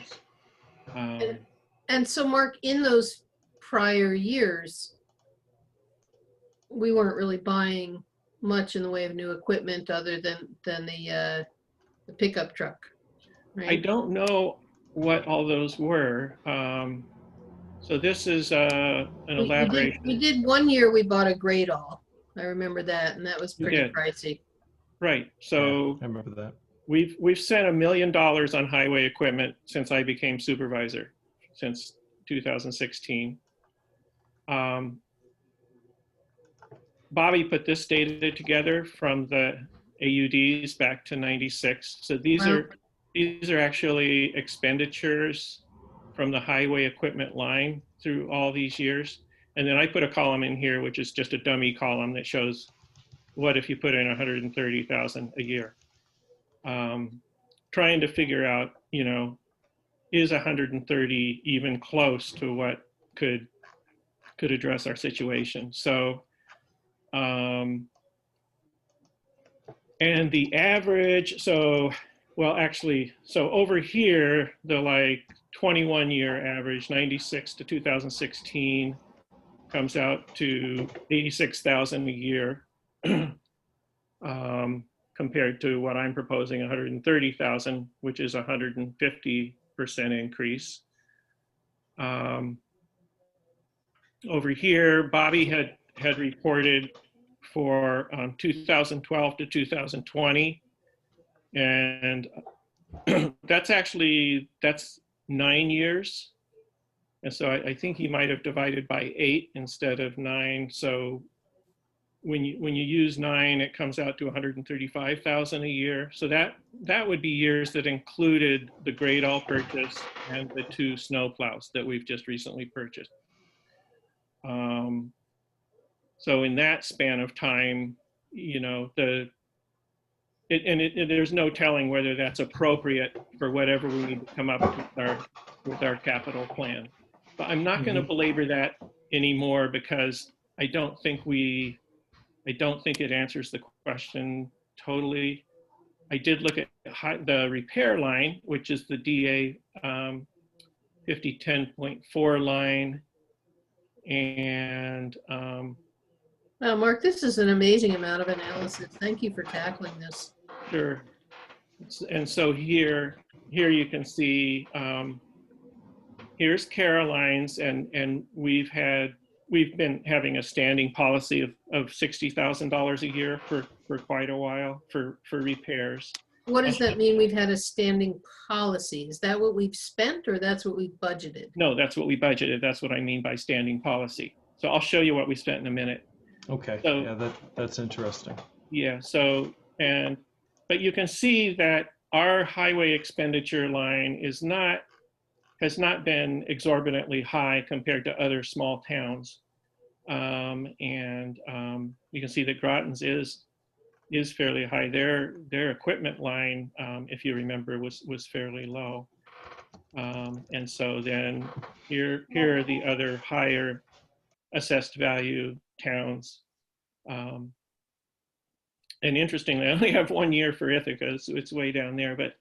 And so Mark, in those prior years, we weren't really buying much in the way of new equipment other than the pickup truck, right?
I don't know what all those were. So this is an elaboration.
We did one year, we bought a Great All. I remember that, and that was
You
pretty
did.
pricey.
Right. So
I remember that.
we've spent $1 million on highway equipment since I became supervisor, since 2016. Bobby put this data together from the AUDs back to 96. So these
Wow.
are actually expenditures from the highway equipment line through all these years. And then I put a column in here, which is just a dummy column that shows what if you put in 130,000 a year. Trying to figure out, you know, is 130 even close to what could address our situation? So, and the average, so, well, actually, so over here, the like 21-year average, 96 to 2016, comes out to 86,000 a year, compared to what I'm proposing, 130,000, which is 150% increase. Over here, Bobby had reported for 2012 to 2020, and that's 9 years. And so I think he might have divided by 8 instead of 9. So when you use 9, it comes out to 135,000 a year. So that would be years that included the Great All purchase and the 2 snowplows that we've just recently purchased. So in that span of time, you know, there's no telling whether that's appropriate for whatever we need to come up with our capital plan. But I'm not going to belabor that anymore because I don't think it answers the question totally. I did look at the repair line, which is the DA 5010.4 line. And
Wow, Mark, this is an amazing amount of analysis. Thank you for tackling this.
sure. And so here you can see, here's Caroline's, and we've been having a standing policy of $60,000 a year for quite a while for repairs.
What does that mean? We've had a standing policy. Is that what we've spent or that's what we've budgeted?
No, that's what we budgeted. That's what I mean by standing policy. So I'll show you what we spent in a minute.
Okay.
So,
yeah, that's interesting.
Yeah. So, but you can see that our highway expenditure line has not been exorbitantly high compared to other small towns. You can see that Groton's is fairly high. Their equipment line, if you remember, was fairly low. And so then here are the other higher assessed value towns. And interestingly, I only have 1 year for Ithaca, so it's way down there. But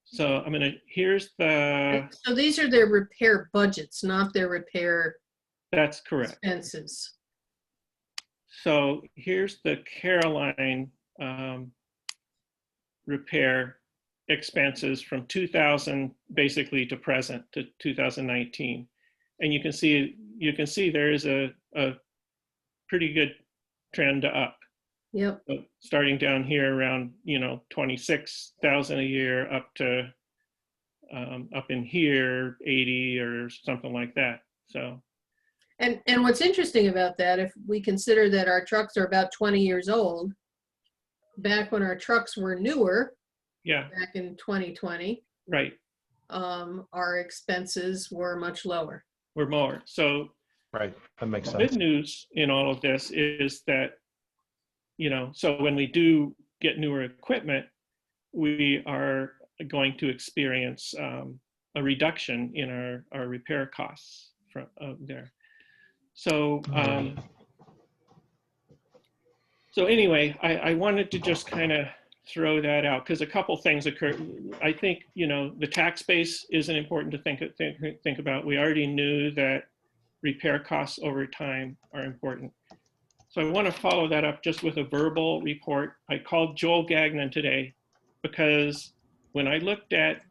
so here's the.
So these are their repair budgets, not their repair
That's correct.
expenses.
So here's the Caroline repair expenses from 2000 basically to present to 2019. And you can see there is a pretty good trend up.
Yep.
So starting down here around 26,000 a year up to up in here 80 or something like that. So
And what's interesting about that, if we consider that our trucks are about 20 years old, back when our trucks were newer,
yeah,
back in 2020,
right,
our expenses were much lower.
we're more. So
Right, that makes
the good
sense.
news in all of this is that, so when we do get newer equipment, we are going to experience a reduction in our repair costs from there. So, so anyway, I wanted to just kind of throw that out because a couple things occur. I think, the tax base isn't important to think about. We already knew that repair costs over time are important. So I want to follow that up just with a verbal report. I called Joel Gagnon today because when I looked at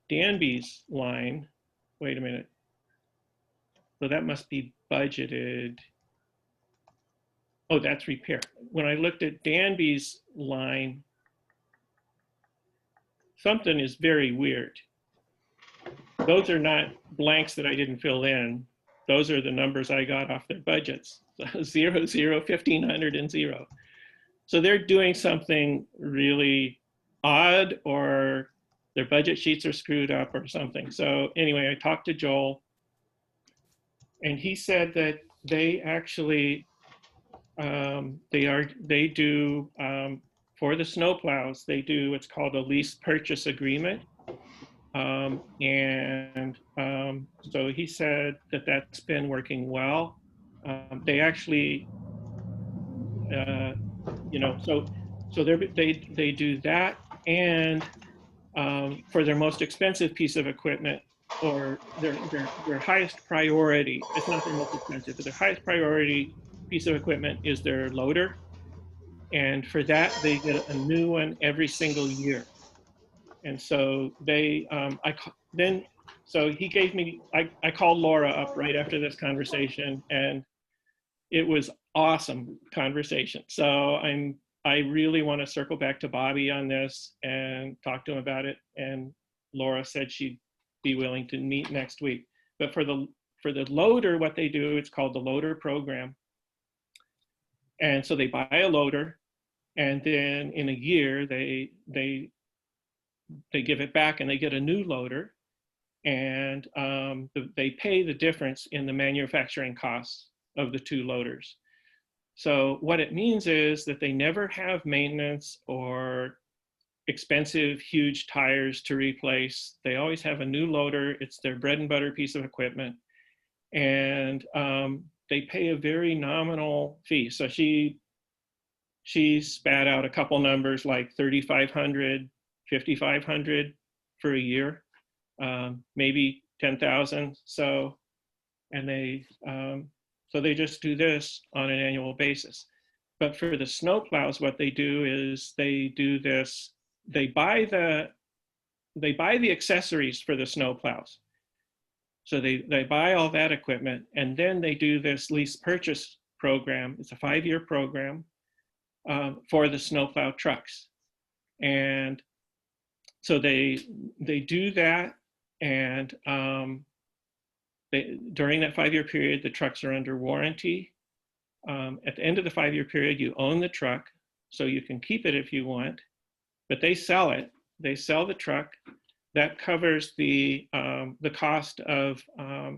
Danby's line, wait a minute. So that must be budgeted. Oh, that's repair. When I looked at Danby's line, something is very weird. Those are not blanks that I didn't fill in. Those are the numbers I got off their budgets. 0, 0, 1,500 and 0. So they're doing something really odd, or their budget sheets are screwed up or something. So anyway, I talked to Joel and he said that they actually, they do, for the snowplows, they do what's called a lease purchase agreement. So he said that that's been working well. They actually, so they do that, and for their most expensive piece of equipment, or their highest priority, it's not their most expensive, but their highest priority piece of equipment is their loader. And for that, they get a new one every single year. And so so he gave me, I called Laura up right after this conversation, and it was awesome conversation. So I really want to circle back to Bobby on this and talk to him about it. And Laura said she'd be willing to meet next week. But for the loader, what they do, it's called the loader program. And so they buy a loader, and then in a year they give it back and they get a new loader, and they pay the difference in the manufacturing costs of the two loaders. So what it means is that they never have maintenance or expensive, huge tires to replace. They always have a new loader. It's their bread and butter piece of equipment. And they pay a very nominal fee. So she spat out a couple numbers like 3,500, 5,500 for a year, maybe 10,000. So, and so they just do this on an annual basis. But for the snowplows, what they do is they do this. They buy the accessories for the snowplows. So they buy all that equipment, and then they do this lease purchase program. It's a 5-year program for the snowplow trucks. And so they do that, and during that 5-year period, the trucks are under warranty. At the end of the 5-year period, you own the truck, so you can keep it if you want, but they sell it. They sell the truck. That covers the cost of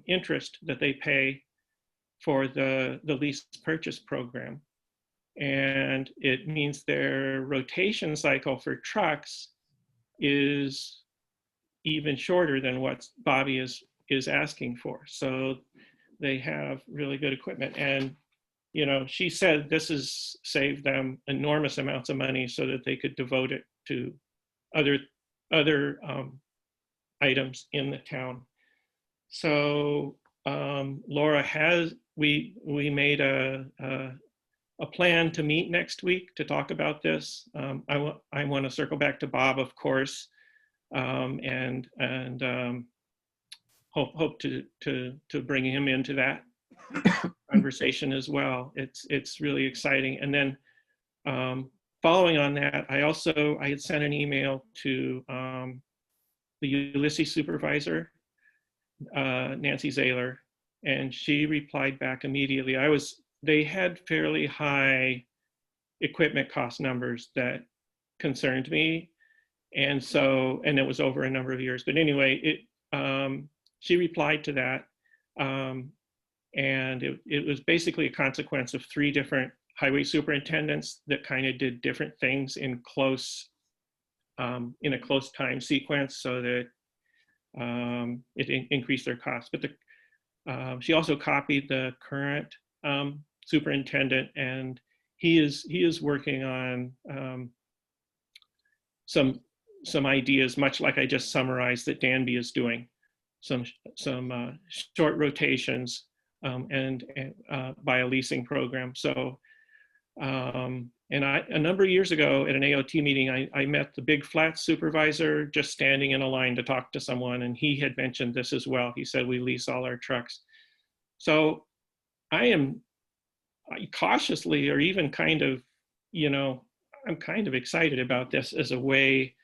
interest that they pay for the lease purchase program. And it means their rotation cycle for trucks is even shorter than what Bobby is asking for. So they have really good equipment. And she said this has saved them enormous amounts of money so that they could devote it to other items in the town. So Laura we made a plan to meet next week to talk about this. I want to circle back to Bob, of course, and hope to bring him into that conversation as well. It's really exciting. And then following on that, I had sent an email to the Ulysses supervisor, Nancy Zahler, and she replied back immediately. They had fairly high equipment cost numbers that concerned me. And it was over a number of years. But anyway, she replied to that. And it was basically a consequence of 3 different highway superintendents that kind of did different things in a close time sequence, so that it increased their costs. But she also copied the current superintendent, and he is working on some ideas, much like I just summarized, that Danby is doing, some short rotations and by a leasing program. So and a number of years ago at an AOT meeting, I met the Big Flats supervisor just standing in a line to talk to someone, and he had mentioned this as well. He said, we lease all our trucks. So I am cautiously, or even kind of, I'm kind of excited about this as a way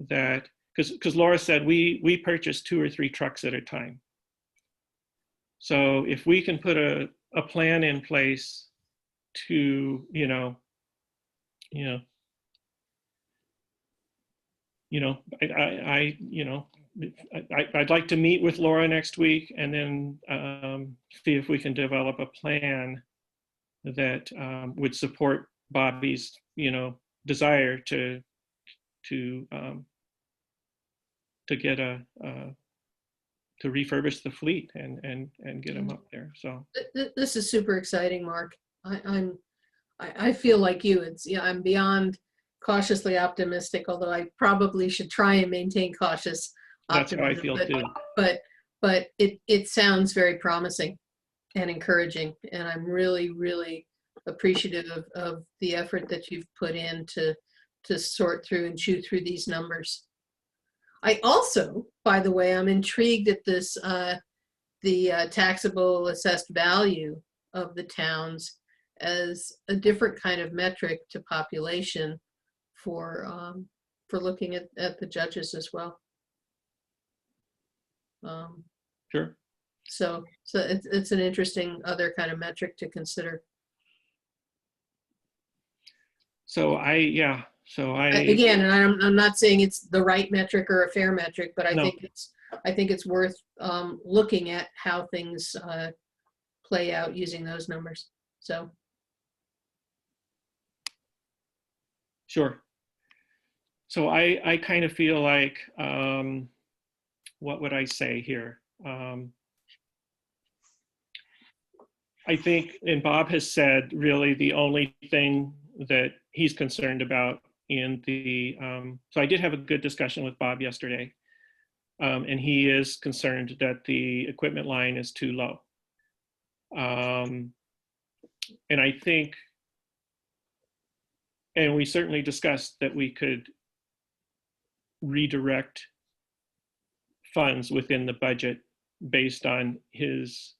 that, because Laura said we purchase 2 or 3 trucks at a time. So if we can put a plan in place to, I'd like to meet with Laura next week, and then see if we can develop a plan that would support Bobby's, desire to get to refurbish the fleet and get them up there. So
This is super exciting, Mark. I feel like you. I'm beyond cautiously optimistic, although I probably should try and maintain cautious
that's how I
optimism.
feel too.
But it sounds very promising and encouraging, and I'm really, really appreciative of the effort that you've put in to sort through and chew through these numbers. I also, by the way, I'm intrigued at this, the taxable assessed value of the towns as a different kind of metric to population for looking at the judges as well.
Sure.
So it's an interesting other kind of metric to consider.
So
Again, and I'm not saying it's the right metric or a fair metric, but I think it's worth looking at how things play out using those numbers. So
sure. So I kind of feel like, what would I say here? I think, and Bob has said, really the only thing that he's concerned about in the, so I did have a good discussion with Bob yesterday, and he is concerned that the equipment line is too low. And I think, and we certainly discussed that we could redirect funds within the budget based on his,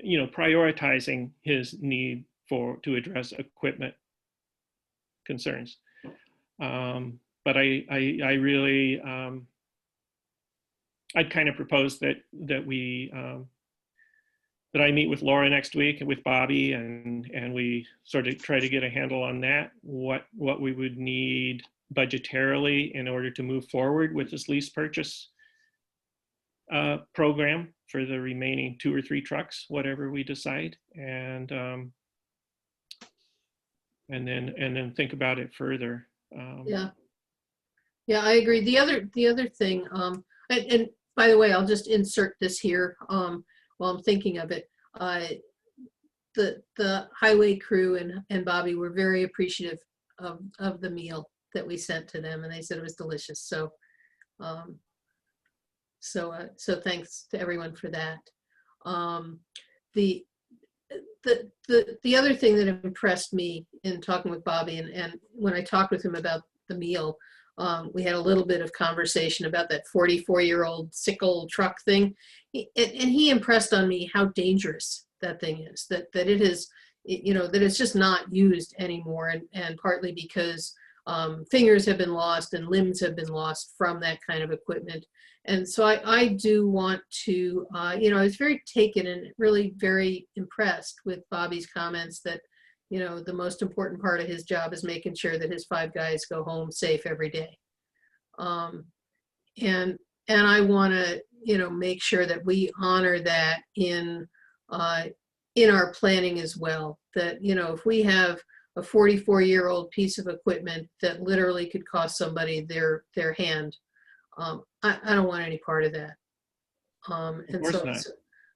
prioritizing his need to address equipment concerns. But I really, I'd kind of propose that we, that I meet with Laura next week and with Bobby, and we sort of try to get a handle on that, what we would need budgetarily in order to move forward with this lease purchase program for the remaining 2 or 3 trucks, whatever we decide, and then think about it further.
yeah, I agree. The other thing, and by the way, I'll just insert this here while I'm thinking of it. The highway crew and Bobby were very appreciative of the meal that we sent to them, and they said it was delicious. So so thanks to everyone for that. The the other thing that impressed me in talking with Bobby, and when I talked with him about the meal, we had a little bit of conversation about that 44-year-old sickle truck thing. And he impressed on me how dangerous that thing is, that it is, that it's just not used anymore. And partly because fingers have been lost and limbs have been lost from that kind of equipment. And so I do want to, I was very taken and really very impressed with Bobby's comments that, the most important part of his job is making sure that his 5 guys go home safe every day. And I want to, make sure that we honor that in our planning as well. That, if we have a 44-year-old piece of equipment that literally could cost somebody their hand, I don't want any part of that. And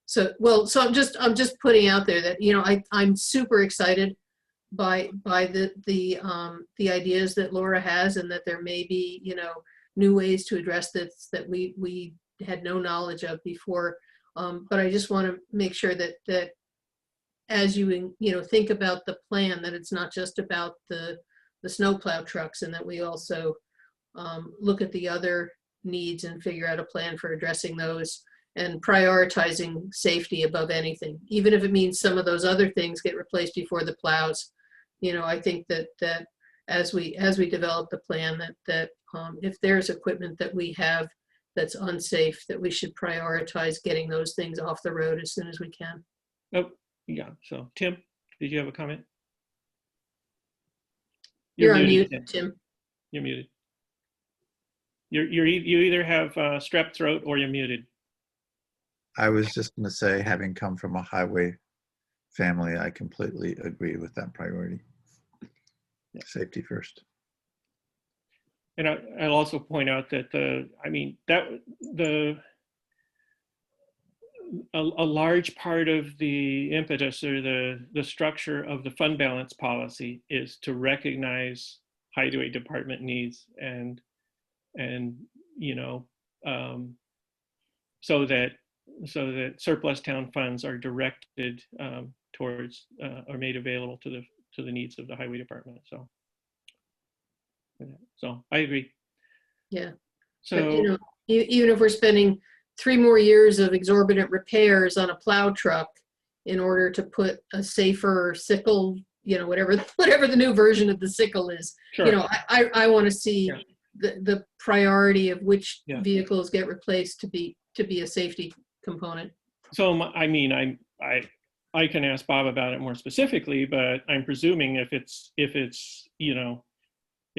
so I'm just putting out there that, I'm super excited by the ideas that Laura has, and that there may be, new ways to address this that we had no knowledge of before. But I just want to make sure that as you think about the plan, that it's not just about the snowplow trucks, and that we also look at the other needs and figure out a plan for addressing those, and prioritizing safety above anything, even if it means some of those other things get replaced before the plows. I think that as we develop the plan, that if there's equipment that we have that's unsafe, that we should prioritize getting those things off the road as soon as we can.
Oh, yeah. So Tim, did you have a comment?
You're on
muted,
mute, Tim.
You're muted. You either have strep throat or you're muted.
I was just going to say, having come from a highway family, I completely agree with that priority.
Yeah.
Safety first.
And I'll also point out that a large part of the impetus or the structure of the fund balance policy is to recognize highway department needs and so that surplus town funds are directed towards or made available to the needs of the highway department. So I agree.
Yeah.
So
but, even if we're spending 3 more years of exorbitant repairs on a plow truck in order to put a safer sickle, whatever the new version of the sickle is,
sure.
I want to see
Yeah.
the priority of which
Yeah.
vehicles get replaced to be a safety component.
So I can ask Bob about it more specifically, but I'm presuming if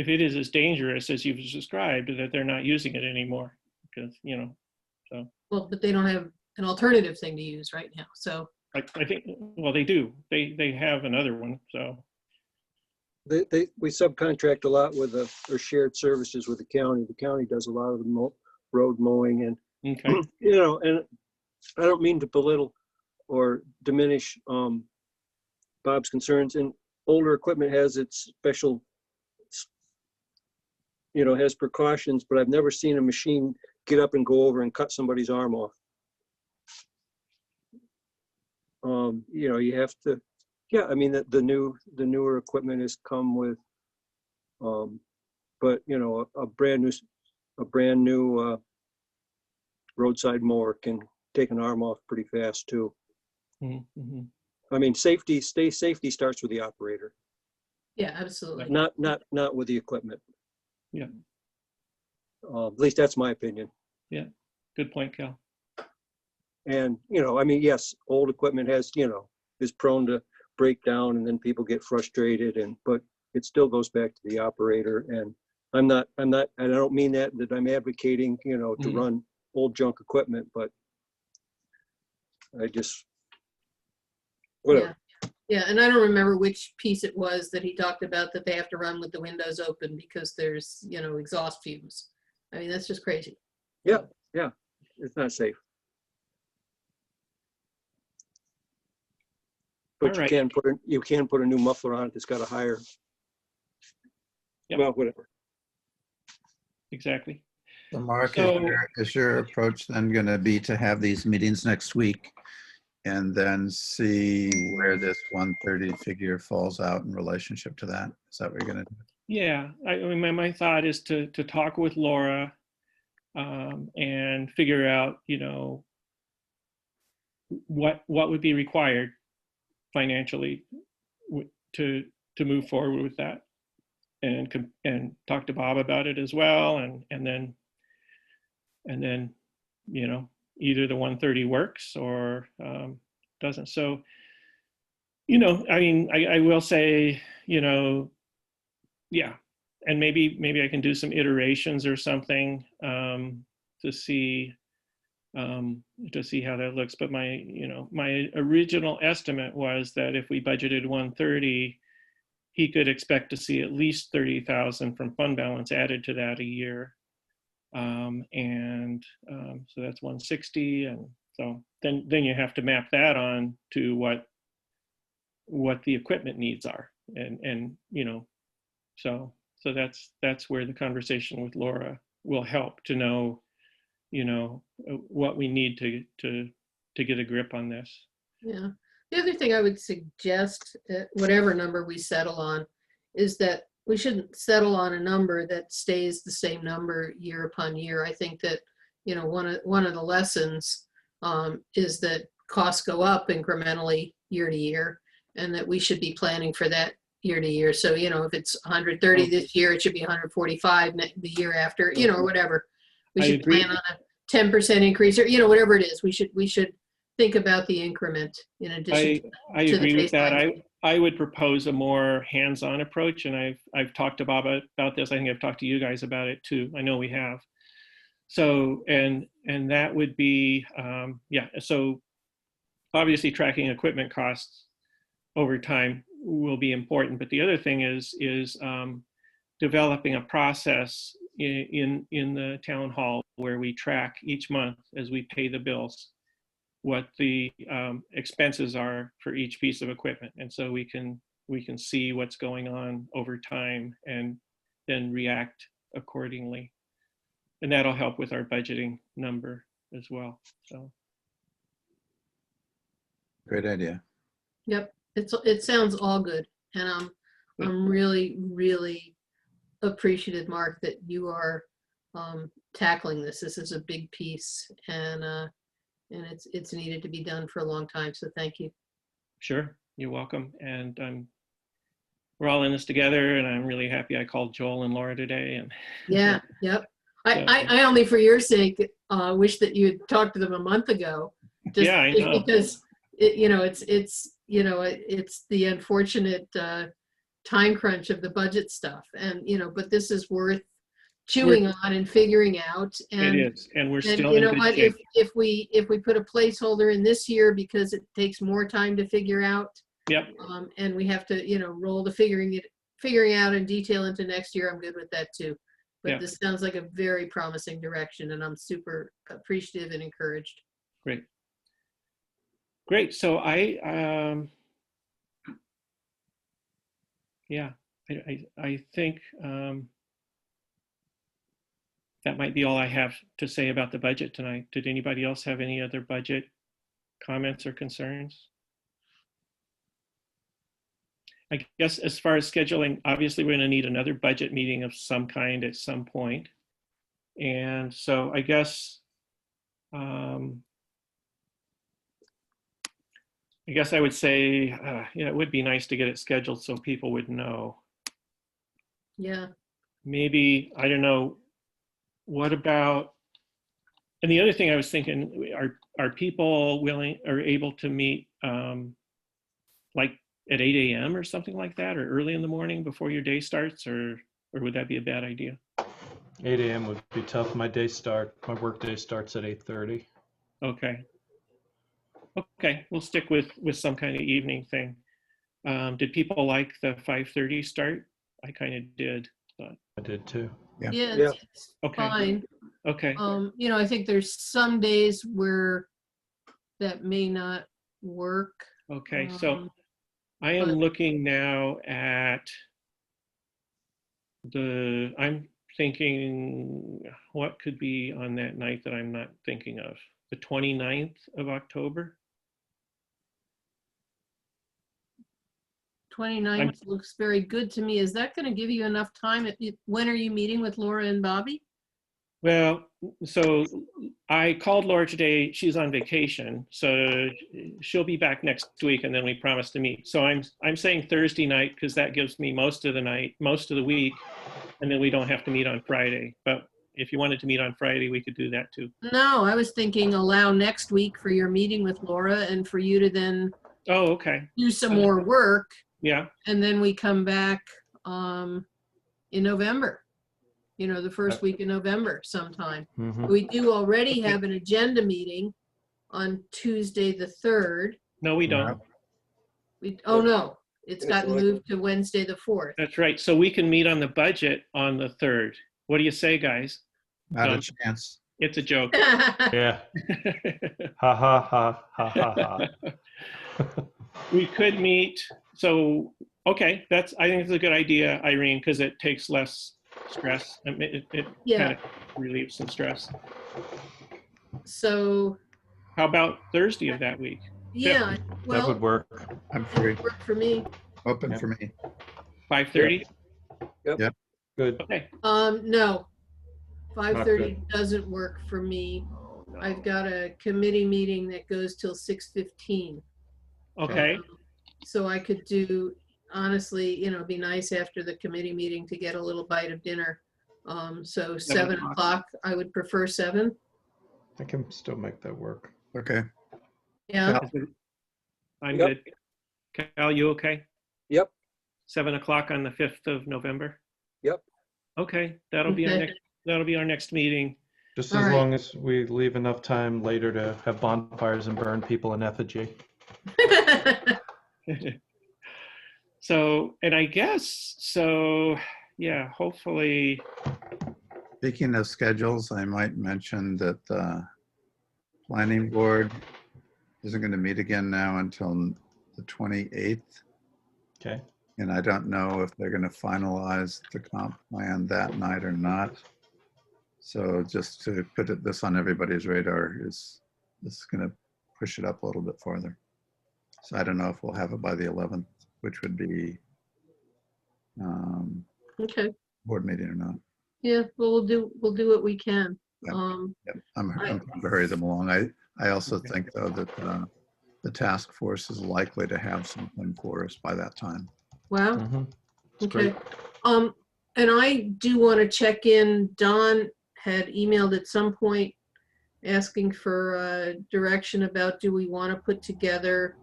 it is as dangerous as you've described, that they're not using it anymore, because so.
Well, but they don't have an alternative thing to use right now. So
I think, well, they do. They have another one. So
We subcontract a lot with or shared services with the county. The county does a lot of the road mowing, and
okay.
and I don't mean to belittle or diminish Bob's concerns. And older equipment has its special, has precautions, but I've never seen a machine get up and go over and cut somebody's arm off. You have to, I mean, the newer equipment has come with, but a brand new roadside mower can take an arm off pretty fast too.
Mm-hmm.
I mean, safety starts with the operator.
yeah, absolutely.
Not with the equipment.
Yeah.
At least that's my opinion.
Yeah. Good point, Cal.
And, I mean, yes, old equipment is prone to break down, and then people get frustrated, but it still goes back to the operator. And I don't mean that I'm advocating, to run old junk equipment, but I just, whatever.
Yeah, and I don't remember which piece it was that he talked about that they have to run with the windows open because there's, exhaust fumes. I mean, that's just crazy.
Yeah, it's not safe. But
All right.
you can put a new muffler on it that's got a higher.
Yep.
Well, whatever.
Exactly.
So Mark,
So-
is your approach then going to be to have these meetings next week and then see where this 130 figure falls out in relationship to that? Is that what you're gonna do?
Yeah, I mean, my thought is to talk with Laura and figure out, what would be required financially to move forward with that, and talk to Bob about it as well, and then either the 130 works or doesn't. So I mean, I will say, yeah, and maybe I can do some iterations or something to see how that looks. But my original estimate was that if we budgeted 130, he could expect to see at least 30,000 from fund balance added to that a year. So that's 160, and so then you have to map that on to what the equipment needs are, and so that's where the conversation with Laura will help to know what we need to get a grip on this.
Yeah. The other thing I would suggest, whatever number we settle on, is that we shouldn't settle on a number that stays the same number year upon year. I think that, one of the lessons is that costs go up incrementally year to year, and that we should be planning for that year to year. So, if it's 130 this year, it should be 145 the year after, or whatever. We
I
should
agree.
plan on a 10% increase, or, whatever it is. We should think about the increment in addition
I
to the
agree with that.
baseline.
I would propose a more hands-on approach, and I've talked to Bob about this. I think I've talked to you guys about it too. I know we have. So and that would be So obviously tracking equipment costs over time will be important, but the other thing is developing a process in the town hall where we track each month as we pay the bills what the expenses are for each piece of equipment, and so we can see what's going on over time and then react accordingly, and that'll help with our budgeting number as well. So
Great idea.
Yep, it sounds all good, and I'm really, really appreciative, Mark, that you are tackling this. This is a big piece, and it's needed to be done for a long time. So thank you.
sure, you're welcome, and we're all in this together, and I'm really happy I called Joel and Laura today. And
Yeah, yep.
So-
I only, for your sake, wish that you had talked to them a month ago.
Yeah, I
just
know.
because it's the unfortunate time crunch of the budget stuff, and but this is worth chewing on and figuring out. And
it is, and we're
and
still
you
in
know
good
what?
shape.
If we put a placeholder in this year because it takes more time to figure out,
Yep.
and we have to roll the figuring out in detail into next year, I'm good with that too. But
Yeah.
this sounds like a very promising direction, and I'm super appreciative and encouraged.
Great. So I think that might be all I have to say about the budget tonight. Did anybody else have any other budget comments or concerns? I guess as far as scheduling, obviously we're going to need another budget meeting of some kind at some point. And so I guess I would say, it would be nice to get it scheduled so people would know.
Yeah.
Maybe, I don't know, what about, and the other thing I was thinking, are people willing or able to meet like at 8 a.m. or something like that, or early in the morning before your day starts, or would that be a bad idea?
8 a.m. would be tough. My work day starts at 8:30.
Okay. Okay, we'll stick with some kind of evening thing. Did people like the 5:30 start? I kind of did, but
I did too.
Yeah.
Yeah,
Yeah.
it's
okay.
fine.
Okay.
I think there's some days where that may not work.
Okay, so
Um,
I am
but-
looking now at I'm thinking what could be on that night that I'm not thinking of. The 29th of October.
29th looks very good to me. Is that going to give you enough time? When are you meeting with Laura and Bobby?
Well, so I called Laura today. She's on vacation, so she'll be back next week, and then we promised to meet. So I'm saying Thursday night because that gives me most of the night, most of the week, and then we don't have to meet on Friday. But if you wanted to meet on Friday, we could do that too.
No, I was thinking allow next week for your meeting with Laura and for you to then
Oh, okay.
do some more work,
Yeah.
and then we come back in November. You know, the first week in November sometime.
Mhm.
We do already have an agenda meeting on Tuesday, the 3rd.
No, we don't.
Oh, no, it's
It's
gotten
like-
moved to Wednesday, the 4th.
That's right. So we can meet on the budget on the 3rd. What do you say, guys?
Not
No.
a chance.
It's a joke.
Yeah. Ha ha ha ha ha ha.
We could meet, so, okay, I think it's a good idea, Irene, because it takes less stress. I mean, it
Yeah.
kind of relieves some stress.
So,
How about Thursday of that week?
yeah,
That would
well,
work.
I'm
it
free,
would work for me.
open
Yep.
for me.
5:30?
Good.
Okay.
No, 5:30
good.
doesn't work for me. I've got a committee meeting that goes till 6:15.
Okay.
So I could do, honestly, you know, it'd be nice after the committee meeting to get a little bite of dinner. So 7
o'clock.
o'clock, I would prefer 7.
I can still make that work.
Okay.
Yeah,
I'm
Yep.
good. Cal, you okay?
Yep.
7 o'clock on the 5th of November?
Yep.
Okay, that'll be
Okay.
our next meeting.
Just
All
as
right.
long as we leave enough time later to have bonfires and burn people in effigy.
So, and I guess, so, yeah, hopefully,
Speaking of schedules, I might mention that the planning board isn't going to meet again now until the 28th.
Okay.
And I don't know if they're going to finalize the comp plan that night or not. So just to put this on everybody's radar, this is going to push it up a little bit farther. So I don't know if we'll have it by the 11th, which would be
Okay,
board meeting or not.
yeah, well, we'll do what we can.
Yep.
Right.
Yep, I'm trying to hurry them along. I also think though that the task force is likely to have something for us by that time.
Wow,
Mhm. It's
okay.
great.
And I do want to check in. Don had emailed at some point asking for direction about, do we want to put together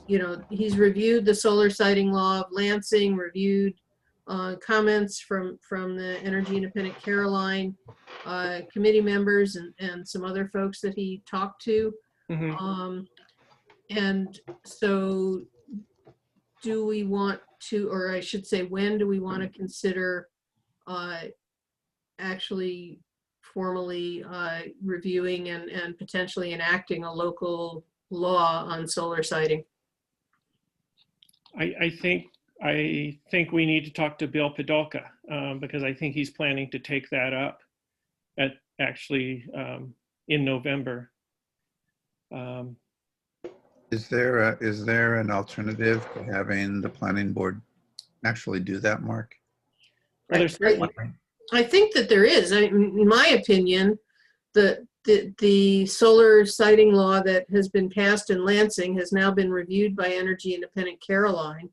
you know, he's reviewed the solar siting law of Lansing, reviewed comments from the Energy Independent Caroline committee members and some other folks that he talked to.
mhm.
And so do we want to, or I should say, when do we want to consider actually formally reviewing and potentially enacting a local law on solar siting?
I think we need to talk to Bill Podolka, because I think he's planning to take that up in November.
Is there an alternative to having the planning board actually do that, Mark?
Well, there's certainly-
I think that there is. In my opinion, the solar siting law that has been passed in Lansing has now been reviewed by Energy Independent Caroline.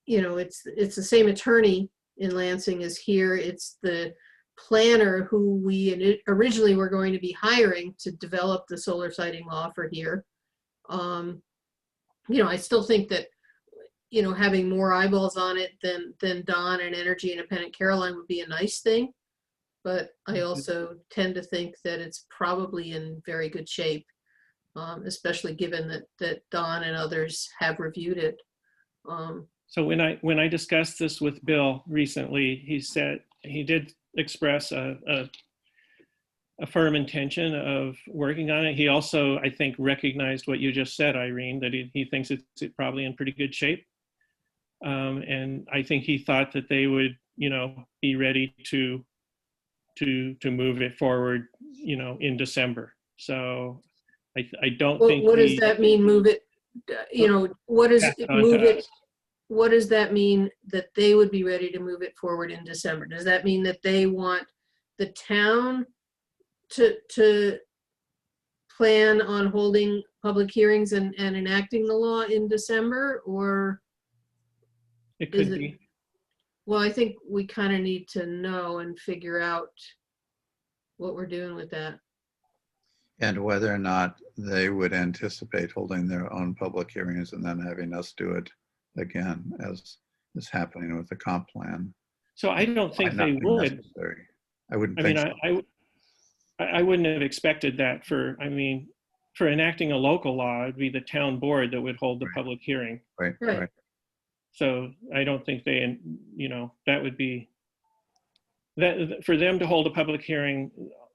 You know, it's the same attorney in Lansing as here. It's the planner who we originally were going to be hiring to develop the solar siting law for here. You know, I still think that, you know, having more eyeballs on it than Don and Energy Independent Caroline would be a nice thing. But I also tend to think that it's probably in very good shape, especially given that Don and others have reviewed it.
So when I discussed this with Bill recently, he said he did express a firm intention of working on it. He also, I think, recognized what you just said, Irene, that he thinks it's probably in pretty good shape. And I think he thought that they would, you know, be ready to move it forward, you know, in December. So I don't think.
What does that mean, move it what does
Pass
it
it on to
move it?
us.
What does that mean that they would be ready to move it forward in December? Does that mean that they want the town to plan on holding public hearings and enacting the law in December? Or,
It
Is
could
it-
be.
well, I think we kind of need to know and figure out what we're doing with that.
And whether or not they would anticipate holding their own public hearings and then having us do it again, as is happening with the comp plan.
So I don't think
Might
they
not be
would.
necessary. I wouldn't
I mean,
think so.
I wouldn't have expected that for enacting a local law, it'd be the town board that would hold the
Right.
public hearing.
Right,
Right.
right.
So I don't think they, that would be, that for them to hold a public hearing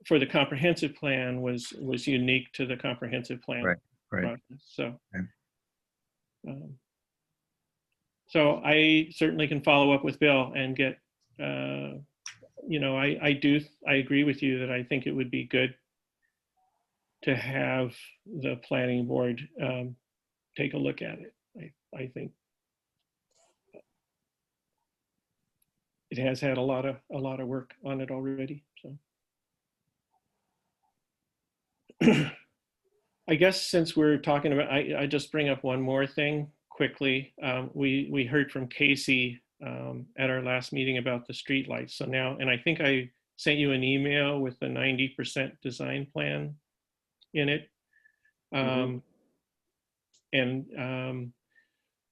for the comprehensive plan was unique to the comprehensive plan.
Right, right.
process. So,
Okay.
so I certainly can follow up with Bill and get, I agree with you that I think it would be good to have the planning board take a look at it. I think it has had a lot of work on it already. So I guess since we're talking about, I just bring up one more thing quickly. We heard from Casey at our last meeting about the streetlights. So now, and I think I sent you an email with the 90% design plan in it. So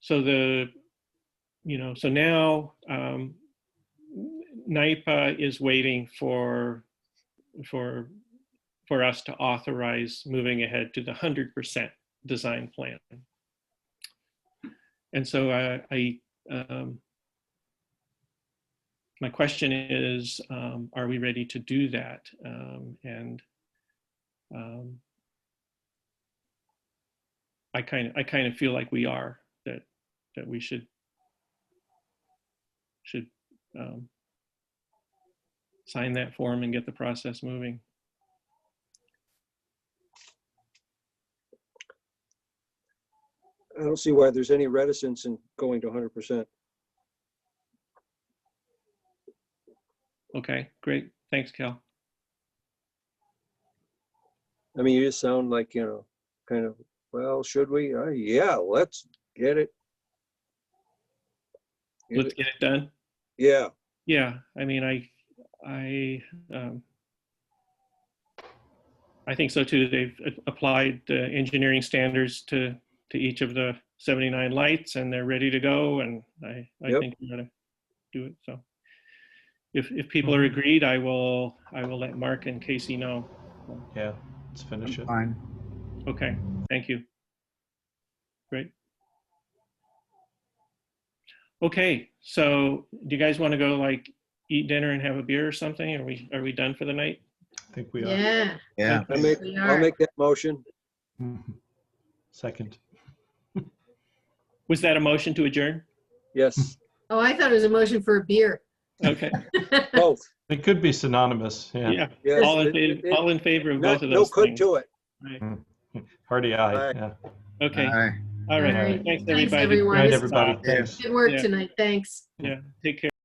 so now NYPA is waiting for us to authorize moving ahead to the 100% design plan. And so my question is, are we ready to do that? I kind of feel like we are, that we should sign that form and get the process moving.
I don't see why there's any reticence in going to 100%.
Okay, great. Thanks, Cal.
I mean, you just sound like, kind of, well, should we? Yeah, let's get it.
Let's get it done.
Yeah,
Yeah, I mean, I think so too. They've applied engineering standards to each of the 79 lights, and they're ready to go. And I
Yep.
think we're gonna do it. So if people are agreed, I will let Mark and Casey know.
Yeah, let's finish it.
Fine.
Okay, thank you. Great. Okay, so do you guys want to go like eat dinner and have a beer or something? Are we done for the night?
I think we are.
Yeah,
Yeah.
we
I'll
are.
make that motion.
Mhm. Second.
Was that a motion to adjourn?
Yes,
Oh, I thought it was a motion for a beer.
Okay,
both.
It could be synonymous. Yeah.
yeah.
Yes,
All
it-
all in favor of
no
both of those
could
things.
to it.
Right.
Hardy eye.
Aye.
Yeah.
Okay,
Aye.
all right.
All right.
Thanks,
Thanks,
everybody.
everyone.
Good night,
This-
everybody.
Yeah.
Thanks.
Good work
Yeah.
tonight. Thanks.
Yeah, take care.